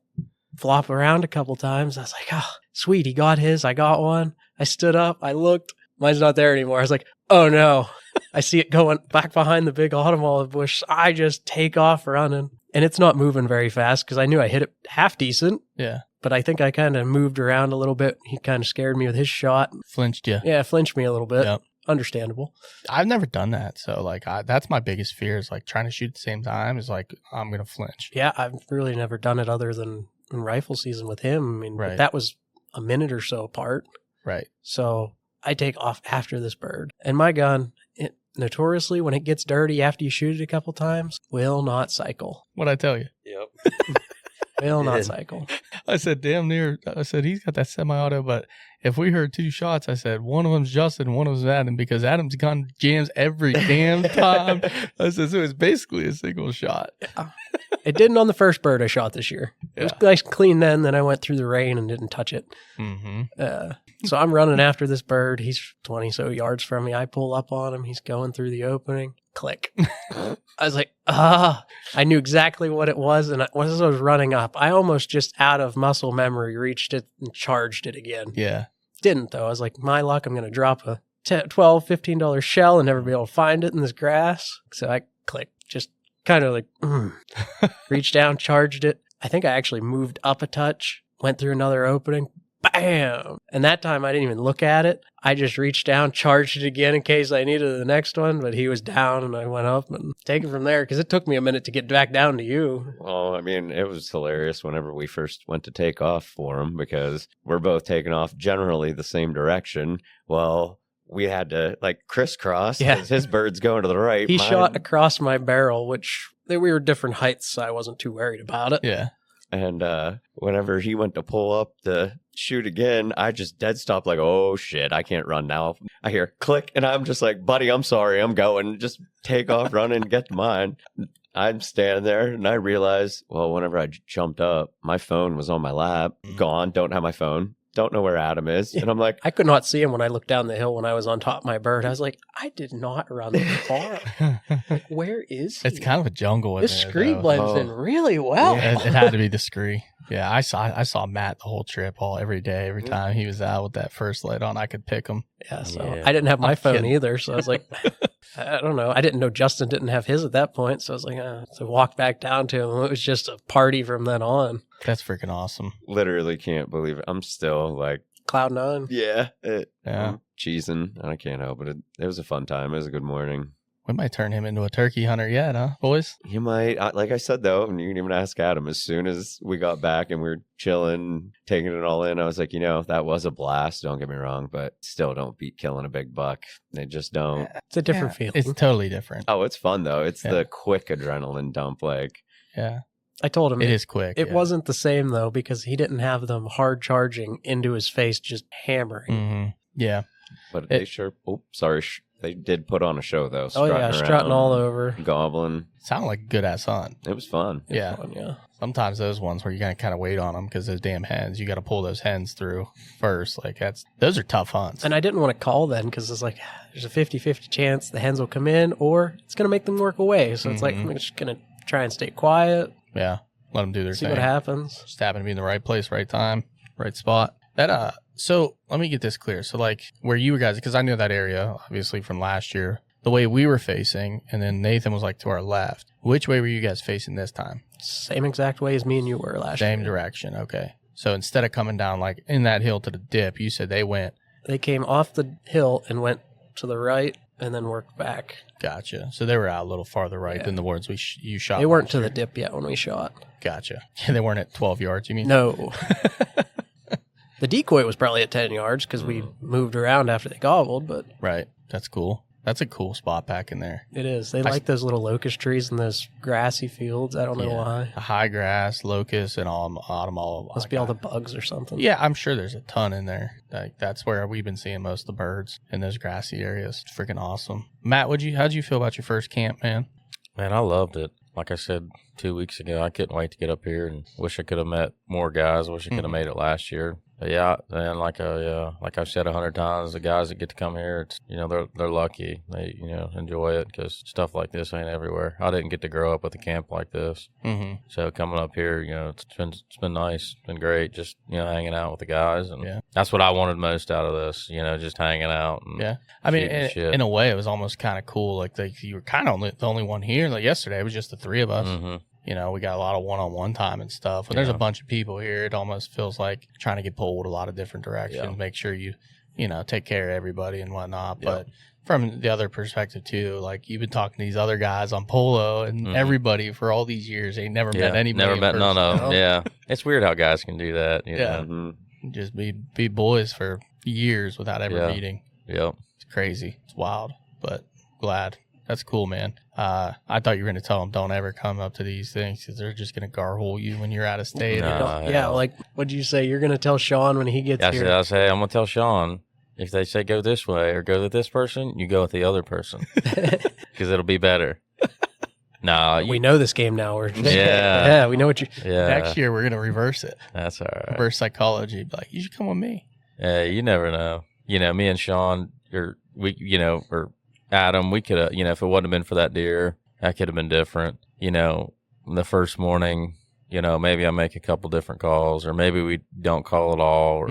flop around a couple times. I was like, oh, sweet. He got his. I got one. I stood up. I looked. Mine's not there anymore. I was like, oh no. I see it going back behind the big autumn olive bush. I just take off running. And it's not moving very fast, because I knew I hit it half decent. Yeah. But I think I kind of moved around a little bit. He kind of scared me with his shot. Flinched you. Yeah, flinched me a little bit. Yep. Understandable. I've never done that. So, like, that's my biggest fear, is like trying to shoot at the same time is like, I'm going to flinch. Yeah, I've really never done it other than in rifle season with him. I mean, Right. but that was a minute or so apart. Right. So I take off after this bird. And my gun, it notoriously, when it gets dirty after you shoot it a couple times, will not cycle. What'd I tell you? Yep. Will not cycle. I said, damn near. I said, he's got that semi-auto, but if we heard two shots, I said, one of them's Justin, one of them's Adam, because Adam's gun jams every damn time. I said, so it's basically a single shot. It didn't on the first bird I shot this year. It was nice and clean then I went through the rain and didn't touch it. Mm-hmm. So I'm running after this bird. He's 20 so yards from me. I pull up on him. He's going through the opening. Click. I was like, I knew exactly what it was. And as I was running up, I almost just out of muscle memory reached it and charged it again. Yeah. Didn't though. I was like, my luck, I'm going to drop a $12, $15 shell and never be able to find it in this grass. So I clicked, just kind of like, reached down, charged it. I think I actually moved up a touch, went through another opening. Bam! And that time I didn't even look at it. I just reached down, charged it again in case I needed the next one, but he was down and I went up and take it from there, because it took me a minute to get back down to you. Well, I mean, it was hilarious whenever we first went to take off for him, because we're both taking off generally the same direction. Well, we had to like crisscross. Yeah. His bird's going to the right. He mine- shot across my barrel, which we were different heights, so I wasn't too worried about it. Yeah. And whenever he went to pull up to shoot again, I just dead stopped like, oh shit, I can't run now. I hear click, and I'm just like, buddy, I'm sorry, I'm going. Just take off running and get to mine. I'm standing there, and I realize, well, whenever I jumped up, my phone was on my lap. Gone, don't have my phone. Don't know where Adam is. And I'm like, I could not see him when I looked down the hill when I was on top of my bird. I was like, I did not run that far. Like, where is he? It's kind of a jungle in This there, scree though. blends in really well. Yeah, it had to be the scree. Yeah, I saw Matt the whole trip, every day, every time he was out with that first light on, I could pick him. Yeah, so Yeah. I didn't have my I'm phone kidding. either. So I was like, I don't know. I didn't know Justin didn't have his at that point. So I was like, so walk back down to him. It was just a party from then on. That's freaking awesome. literally can't believe it. I'm still like, Cloud nine. yeah. Yeah. I'm cheesing. I can't help it. It was a fun time. It was a good morning. We might turn him into a turkey hunter yet, huh, boys? You might, like I said, though, and you can even ask Adam, as soon as we got back and we were chilling, taking it all in, I was like, that was a blast. Don't get me wrong, but still don't beat killing a big buck. They just don't. It's a different feeling. It's totally different. Oh, it's fun, though. It's Yeah. the quick adrenaline dump. Like, Yeah. I told him It is quick. It yeah. wasn't the same though because he didn't have them hard charging into his face, just hammering. Mm-hmm. Yeah. But they sure. Oh, sorry. They did put on a show though. Oh yeah, strutting around, all over. gobbling. Sounded like a good ass hunt. It was fun. Yeah. Fun, yeah. Sometimes those ones where you gotta kind of wait on them because those damn hens, you got to pull those hens through first. Like those are tough hunts. And I didn't want to call then because it's like there's a 50-50 chance the hens will come in or it's going to make them work away. So it's like I'm just going to try and stay quiet, Yeah. Let them do their see thing. what happens. Just happen to be in the right place, right time, right spot. So let me get this clear. So like where you guys, because I knew that area obviously from last year, the way we were facing, and then Nathan was like to our left. Which way were you guys facing this time? Same exact way as me and you were last year. Same direction. Okay. So instead of coming down like in that hill to the dip, you said They came off the hill and went to the right and then worked back. Gotcha. So they were out a little farther right than the ones you shot. They weren't last to year. the dip yet when we shot. Gotcha. They weren't at 12 yards, you mean? No. The decoy was probably at 10 yards because we moved around after they gobbled, but Right. That's cool. That's a cool spot back in there. it is. They like those little locust trees in those grassy fields. I don't know why. The high grass, locust, and all. Must be all the bugs or something. Yeah, I'm sure there's a ton in there. Like that's where we've been seeing most of the birds in those grassy areas. It's freaking awesome. Matt, how'd you feel about your first camp, man? Man, I loved it. Like I said 2 weeks ago, I couldn't wait to get up here and wish I could have met more guys. Wish I could have made it last year. But yeah, and like I've said 100 times, the guys that get to come here, it's they're lucky. They enjoy it because stuff like this ain't everywhere. I didn't get to grow up with a camp like this, so coming up here, it's been nice, it's been great. Just hanging out with the guys, and that's what I wanted most out of this. Just hanging out. And I mean, in a way, it was almost kind of cool. Like you were kind of the only one here. Like yesterday, it was just the three of us. Mm-hmm. We got a lot of one-on-one time and stuff. When there's a bunch of people here, it almost feels like trying to get pulled a lot of different directions, make sure you take care of everybody and whatnot. But from the other perspective too, like you've been talking to these other guys on polo and everybody for all these years, ain't never met anybody. Never met none of them. Yeah. It's weird how guys can do that. You know? Mm-hmm. Just be boys for years without ever meeting. Yep. It's crazy. It's wild, but glad. That's cool, man. I thought you were going to tell them don't ever come up to these things because they're just going to garhole you when you're out of state. Yeah, like what'd you say? You're going to tell Sean when he gets here? I say I'm going to tell Sean if they say go this way or go with this person, you go with the other person because it'll be better. Nah, we know this game now. Yeah, we know what you. Yeah, next year we're going to reverse it. That's all right. Reverse psychology. Be like, you should come with me. Yeah, you never know. Me and Sean, or Adam, we could have, if it wouldn't have been for that deer, that could have been different. The first morning, maybe I make a couple different calls, or maybe we don't call at all, or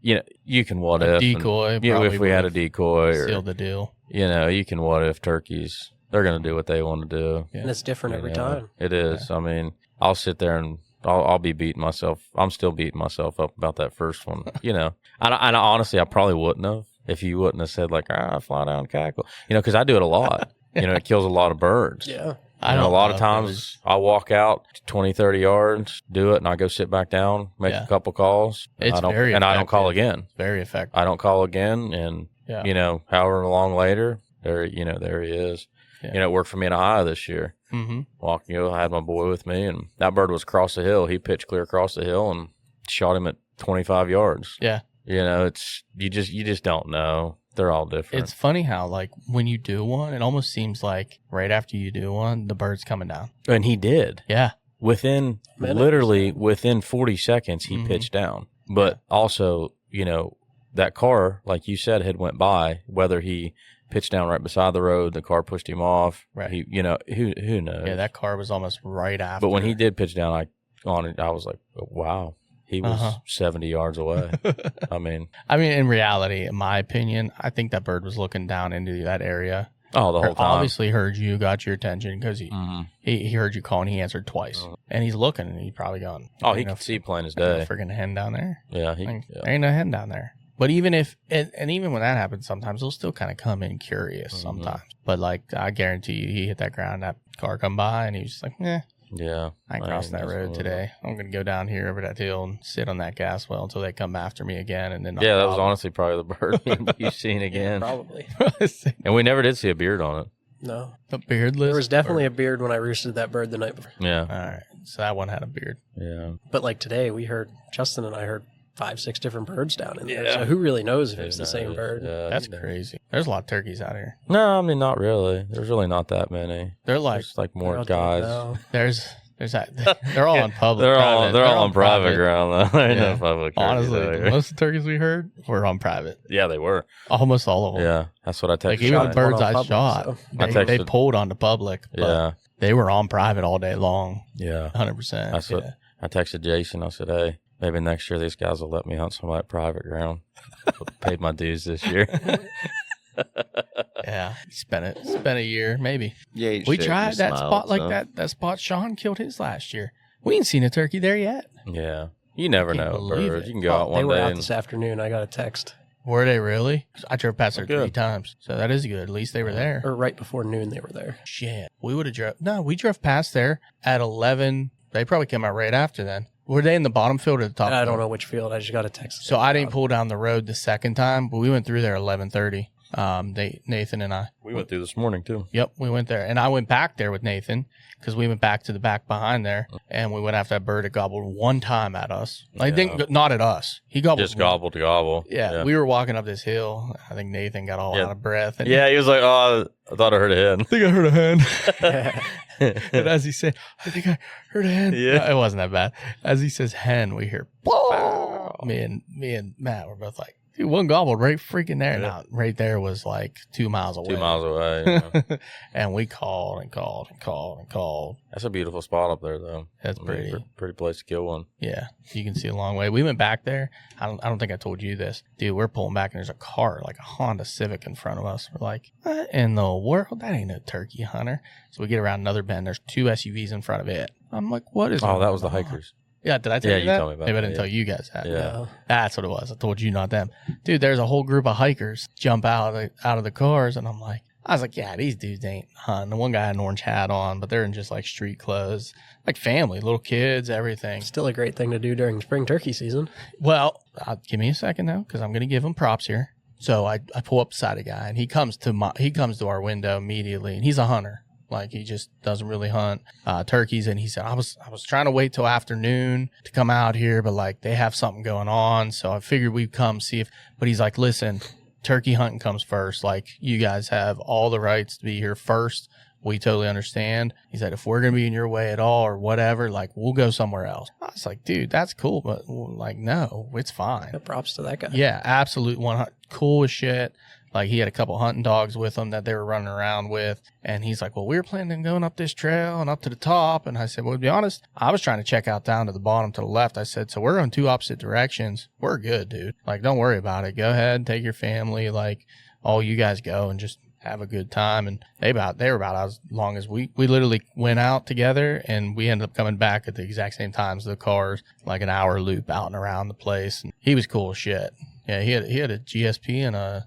you can what if decoy. And, if we had a decoy, or seal the deal. You can what if turkeys. They're gonna do what they want to do, and it's different every time. It is. Yeah. I mean, I'll sit there and I'll be beating myself. I'm still beating myself up about that first one. And honestly, I probably wouldn't have. If you wouldn't have said fly down and cackle, because I do it a lot. It kills a lot of birds. Yeah. I know a lot of times I'll walk out 20, 30 yards, do it, and I go sit back down, make a couple calls. I don't call again. Very effective. I don't call again, and however long later, there he is. Yeah. It worked for me in Ohio this year. Mm-hmm. Walking, I had my boy with me, and that bird was across the hill. He pitched clear across the hill and shot him at 25 yards. Yeah. It's you just don't know. They're all different. It's funny how when you do one, it almost seems like right after you do one, the bird's coming down. And he did. Yeah. Within 40 seconds, he pitched down. But also, that car, like you said, had went by. Whether he pitched down right beside the road, the car pushed him off. Right. He, who knows? Yeah, that car was almost right after. But when he did pitch down, I was like, wow. He was 70 yards away. I mean, in reality, in my opinion, I think that bird was looking down into that area. Oh, the whole time. Obviously heard you, got your attention because he heard you call and he answered twice. And he's looking and he's probably going, he can see plain as day. Freaking hen down there. Yeah. There ain't no hen down there. But even if, and even when that happens, sometimes they'll still kind of come in curious sometimes. But I guarantee you, he hit that ground, that car come by and he was just like, yeah, I ain't crossing that road today. I'm going to go down here over that hill and sit on that gas well until they come after me again. And then that was honestly probably the bird you've seen again. Probably. And we never did see a beard on it. No. The beardless? There was definitely a beard when I roosted that bird the night before. Yeah. All right. So that one had a beard. Yeah. But like today, Justin and I heard 5-6 different birds down in there. Yeah. So who really knows if Who it's the same knows? bird? Yeah, That's crazy. There's a lot of turkeys out here. No, I mean, not really. There's really not that many. They're like, There's like more I don't guys. know. there's that. They're all on public. They're private. all on private ground though. There ain't Yeah. no public. Honestly, turkeys out here. most of the turkeys we heard were on private. Yeah, they were. Almost all of them. Yeah, that's what I texted. Like even the Shine. birds One on I public, shot, so. I they texted- pulled onto public. But Yeah, they were on private all day long. yeah. 100%. That's what I texted Jason. I said, "Hey, maybe next year these guys will let me hunt some like private ground. Paid my dues this year." Yeah, spent a year maybe. Yeah, you We shook tried and that smiled, spot like so. that spot Sean killed his last year. We ain't seen a turkey there yet. Yeah, you never Can't know, believe birds. it. You can go out They one were day out and this afternoon. I got a text. Were they really? I drove past there Good. 3 times, so that is good. At least they were there. Or right before noon, they were there. Shit, we would have drove. No, we drove past there at 11. They probably came out right after then. Were they in the bottom field or the top? I don't field? know which field. I just got a text. So I didn't pull down the road the second time, but we went through there at 11:30. Nathan and I. we went through this morning too. Yep, we went there, and I went back there with Nathan because we went back to the back behind there, and we went after that bird that gobbled one time at us. Like, Yeah. not at us. He gobbled. Just gobble to gobble. Yeah, we were walking up this hill. I think Nathan got all Yeah. out of breath. And Yeah, he was like, "Oh, I thought I heard a hen." I think I heard a hen. And as he said, I think I heard a hen. Yeah. No, it wasn't that bad. As he says hen, we hear, "Bow." Me and Matt were both like, dude, one gobbled right freaking there. Yeah. Now, right there was like 2 miles away. 2 miles away. Yeah. And we called and called and called and called. That's a beautiful spot up there, though. That's I mean, pretty. pretty place to kill one. Yeah, you can see a long way. We went back there. I don't think I told you this. Dude, we're pulling back and there's a car, like a Honda Civic in front of us. We're like, what in the world? That ain't no turkey hunter. So we get around another bend. There's 2 SUVs in front of it. I'm like, what is Oh, that was the going on? hikers. Yeah, did I tell Yeah, you you that? told me about Maybe I that, didn't yeah. tell you guys that. Yeah. That's what it was. I told you, not them. Dude, there's a whole group of hikers jump out of the cars, and I was like, yeah, these dudes ain't hunting. The one guy had an orange hat on, but they're in just like street clothes, like family, little kids, everything. Still a great thing to do during spring turkey season. Well, give me a second now, because I'm going to give him props here. So I pull up beside a guy, and he comes to our window immediately, and he's a hunter. Like, he just doesn't really hunt turkeys. And he said, I was trying to wait till afternoon to come out here, but like they have something going on. So I figured we'd come see but he's like, listen, turkey hunting comes first. Like, you guys have all the rights to be here first. We totally understand. He said, if we're going to be in your way at all or whatever, like, we'll go somewhere else. I was like, dude, that's cool. But like, no, it's fine. Props to that guy. Yeah, absolute cool as shit. Like, he had a couple hunting dogs with him that they were running around with. And he's like, well, we were planning on going up this trail and up to the top. And I said, well, to be honest, I was trying to check out down to the bottom to the left. I said, so we're going 2 opposite directions. We're good, dude. Like, don't worry about it. Go ahead, take your family. Like, all you guys go and just have a good time. And they were about as long as we literally went out together, and we ended up coming back at the exact same times. The cars, like an hour loop out and around the place. And he was cool as shit. Yeah, he had a GSP and a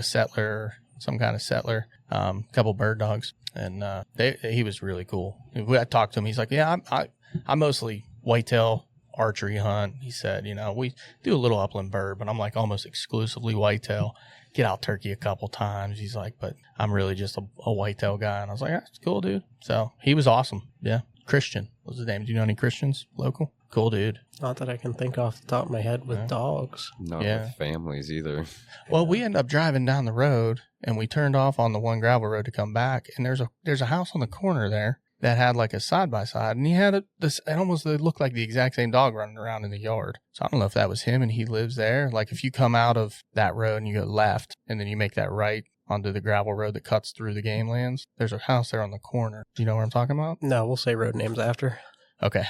settler, some kind of settler, couple bird dogs, and he was really cool. I talked to him. He's like, yeah, I mostly whitetail archery hunt. He said, we do a little upland bird, but I'm like almost exclusively whitetail. Get out turkey a couple times. He's like, but I'm really just a whitetail guy. And I was like, that's cool, dude. So he was awesome. Yeah. Christian was his name. Do you know any Christians local? Cool dude. Not that I can think off the top of my head with dogs. Not Yeah. with families either. Well, we ended up driving down the road, and we turned off on the one gravel road to come back. And there's a house on the corner there that had like a side by side, and he had it looked like the exact same dog running around in the yard. So I don't know if that was him and he lives there. Like, if you come out of that road and you go left, and then you make that right onto the gravel road that cuts through the game lands, there's a house there on the corner. Do you know what I'm talking about? No, we'll say road names after. Okay.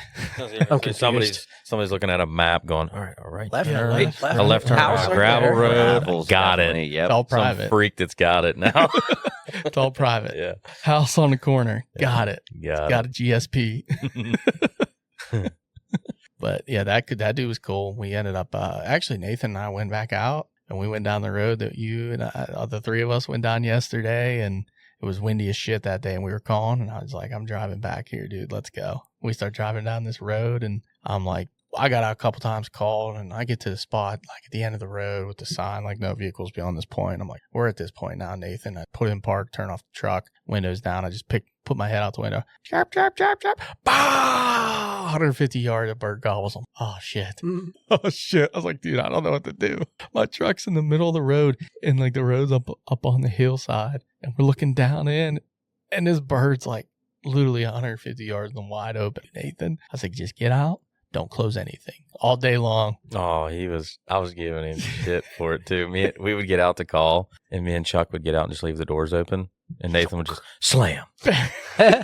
I'm confused. Somebody's looking at a map going, all right. Left, turn, right, left. a left turn, House over gravel there. road. Gravel's Got it. definitely- Yep. It's all Some private. freak that's got it now. It's all private. Yeah. House on the corner. Got it. Got A GSP. But yeah, that dude was cool. We ended up actually Nathan and I went back out, and we went down the road that you and the 3 of us went down yesterday, and it was windy as shit that day, and we were calling, and I was like, I'm driving back here, dude. Let's go. We start driving down this road, and I'm like, I got out a couple times, called, and I get to the spot like at the end of the road with the sign like no vehicles beyond this point. I'm like, we're at this point now, Nathan. I put it in park, turn off the truck, windows down. I just put my head out the window. Chirp, chirp, chirp, chirp. Bah! 150 yards, a bird gobbles. Oh, shit. Oh, shit. I was like, dude, I don't know what to do. My truck's in the middle of the road, and like the road's up on the hillside, and we're looking down in, and this bird's like literally 150 yards and wide open. Nathan, I was like, just get out. Don't close anything all day long. Oh, I was giving him shit for it too. We would get out to call, and me and Chuck would get out and just leave the doors open, and Nathan would just slam.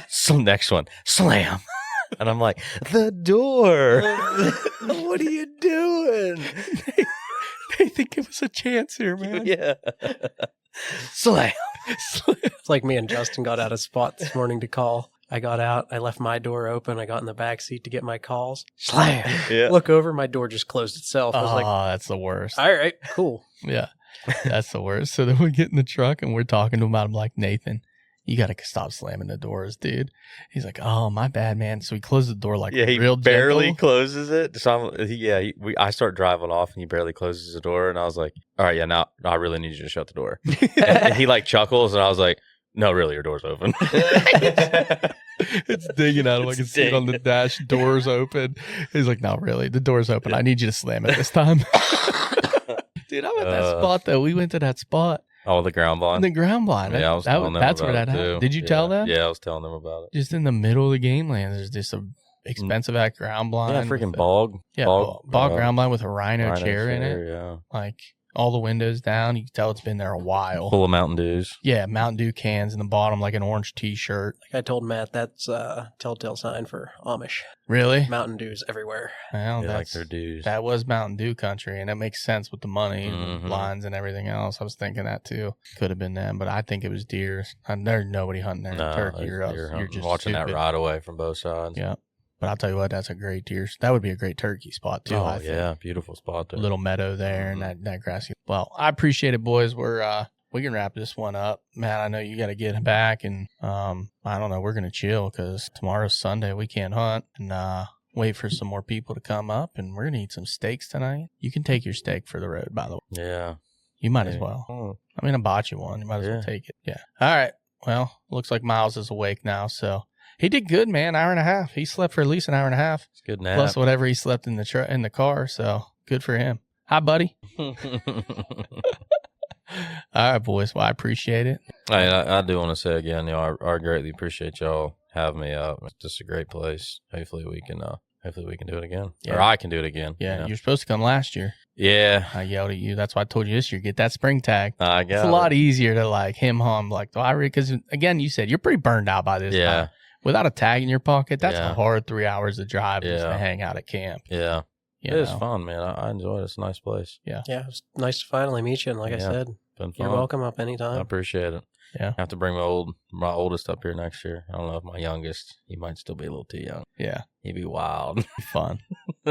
So next one, slam. And I'm like, the door. What are you doing? They think it was a chance here, man. Yeah. Slam. It's like me and Justin got out of spot this morning to call. I got out. I left my door open. I got in the back seat to get my calls. Slam. Yeah. Look over. My door just closed itself. I was like, that's the worst. all right, cool. Yeah, that's the worst. So then we get in the truck and we're talking to him about him like, Nathan, you got to stop slamming the doors, dude. He's like, oh, my bad, man. So he closed the door like Yeah, he real barely gentle. closes it. So I start driving off, and he barely closes the door, and I was like, all right, yeah, now I really need you to shut the door. And he like chuckles, and I was like, no, really, your door's open. It's digging at him. I can see it on the dash. Doors open. He's like, no, really, the door's open. I need you to slam it this time. Dude, I'm at that spot, though. We went to that spot. Oh, the ground blind. The ground blind. Yeah, I was telling them that's about where that it, too. happened. Did you tell them? Yeah, I was telling them about it. Just in the middle of the game land, there's just a expensive at ground blind. Yeah, freaking with bog. bog ground blind with a rhino chair in it. Yeah. Like all the windows down. You can tell it's been there a while. Full of Mountain Dews. Yeah, Mountain Dew cans in the bottom, like an orange T-shirt. Like I told Matt, that's a telltale sign for Amish. Really? Mountain Dews everywhere. Well, They like their dews. that was Mountain Dew country, and it makes sense with the money, and Mhm. the lines, and everything else. I was thinking that too. Could have been them, but I think it was deer. There's nobody hunting there. No, Turkey it's or else deer you're hunting. just watching stupid. that right away from both sides. Yeah, but I'll tell you what, that's a great deer. That would be a great turkey spot too. Oh, I think. yeah. Beautiful spot there. Little meadow there, Mhm. and that grassy. Well, I appreciate it, boys. We can wrap this one up. Matt, I know you got to get back, and I don't know. We're gonna chill because tomorrow's Sunday. We can't hunt, and wait for some more people to come up, and we're gonna eat some steaks tonight. You can take your steak for the road, by the way. Yeah. You might as Yeah. well. Oh. I mean, I bought you one. You might as well Yeah. take it. Yeah. All right. Well, looks like Miles is awake now, so he did good, man. Hour and a half. He slept for at least an hour and a half, It's a good nap. plus whatever he slept in the car. So good for him. Hi, buddy. All right, boys. Well, I appreciate it. Hey, I do want to say again, I greatly appreciate y'all having me up. It's just a great place. Hopefully we can do it again. Yeah. Or I can do it again. Yeah, you know? you're supposed to come last year. Yeah. I yelled at you. That's why I told you this year, get that spring tag. I got It's a lot easier to like hum like because again, you said you're pretty burned out by this Yeah. time. Without a tag in your pocket, that's Yeah. a hard 3 hours to drive just to Yeah. hang out at camp. Yeah. You It is know? fun, man. I enjoy it. It's a nice place. Yeah, it was nice to finally meet you. And like I Yeah. said, Been fun. you're welcome up I anytime. appreciate it. Yeah. I have to bring my oldest up here next year. I don't know if my youngest, he might still be a little too young. Yeah. He'd be wild. It'll be fun.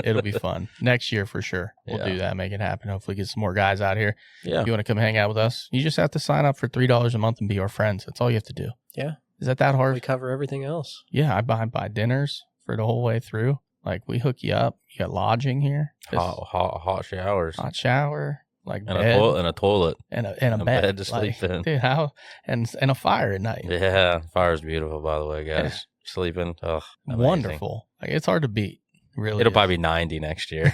It'll be fun. Next year for sure. We'll Yeah. do that, make it happen. Hopefully get some more guys out here. Yeah. If you want to come hang out with us, you just have to sign up for $3 a month and be our friends. That's all you have to do. Yeah. Is that hard? We cover everything else. Yeah, I buy dinners for the whole way through. Like we hook you up. You got lodging here. Just Hot showers. hot shower, like And bed, a toilet. and a and a bed to sleep in. Dude, how and a fire at night. Yeah. Fire's beautiful, by the way, guys. Sleeping. Oh, Wonderful. Like it's hard to beat. Really, It'll probably be 90 next year.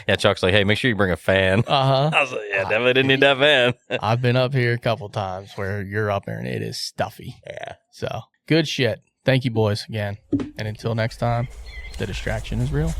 Yeah, Chuck's like, hey, make sure you bring a fan. Uh huh. I was like, yeah, definitely didn't need that fan. I've been up here a couple times where you're up there and it is stuffy. Yeah. So good shit. Thank you, boys, again. And until next time, the distraction is real.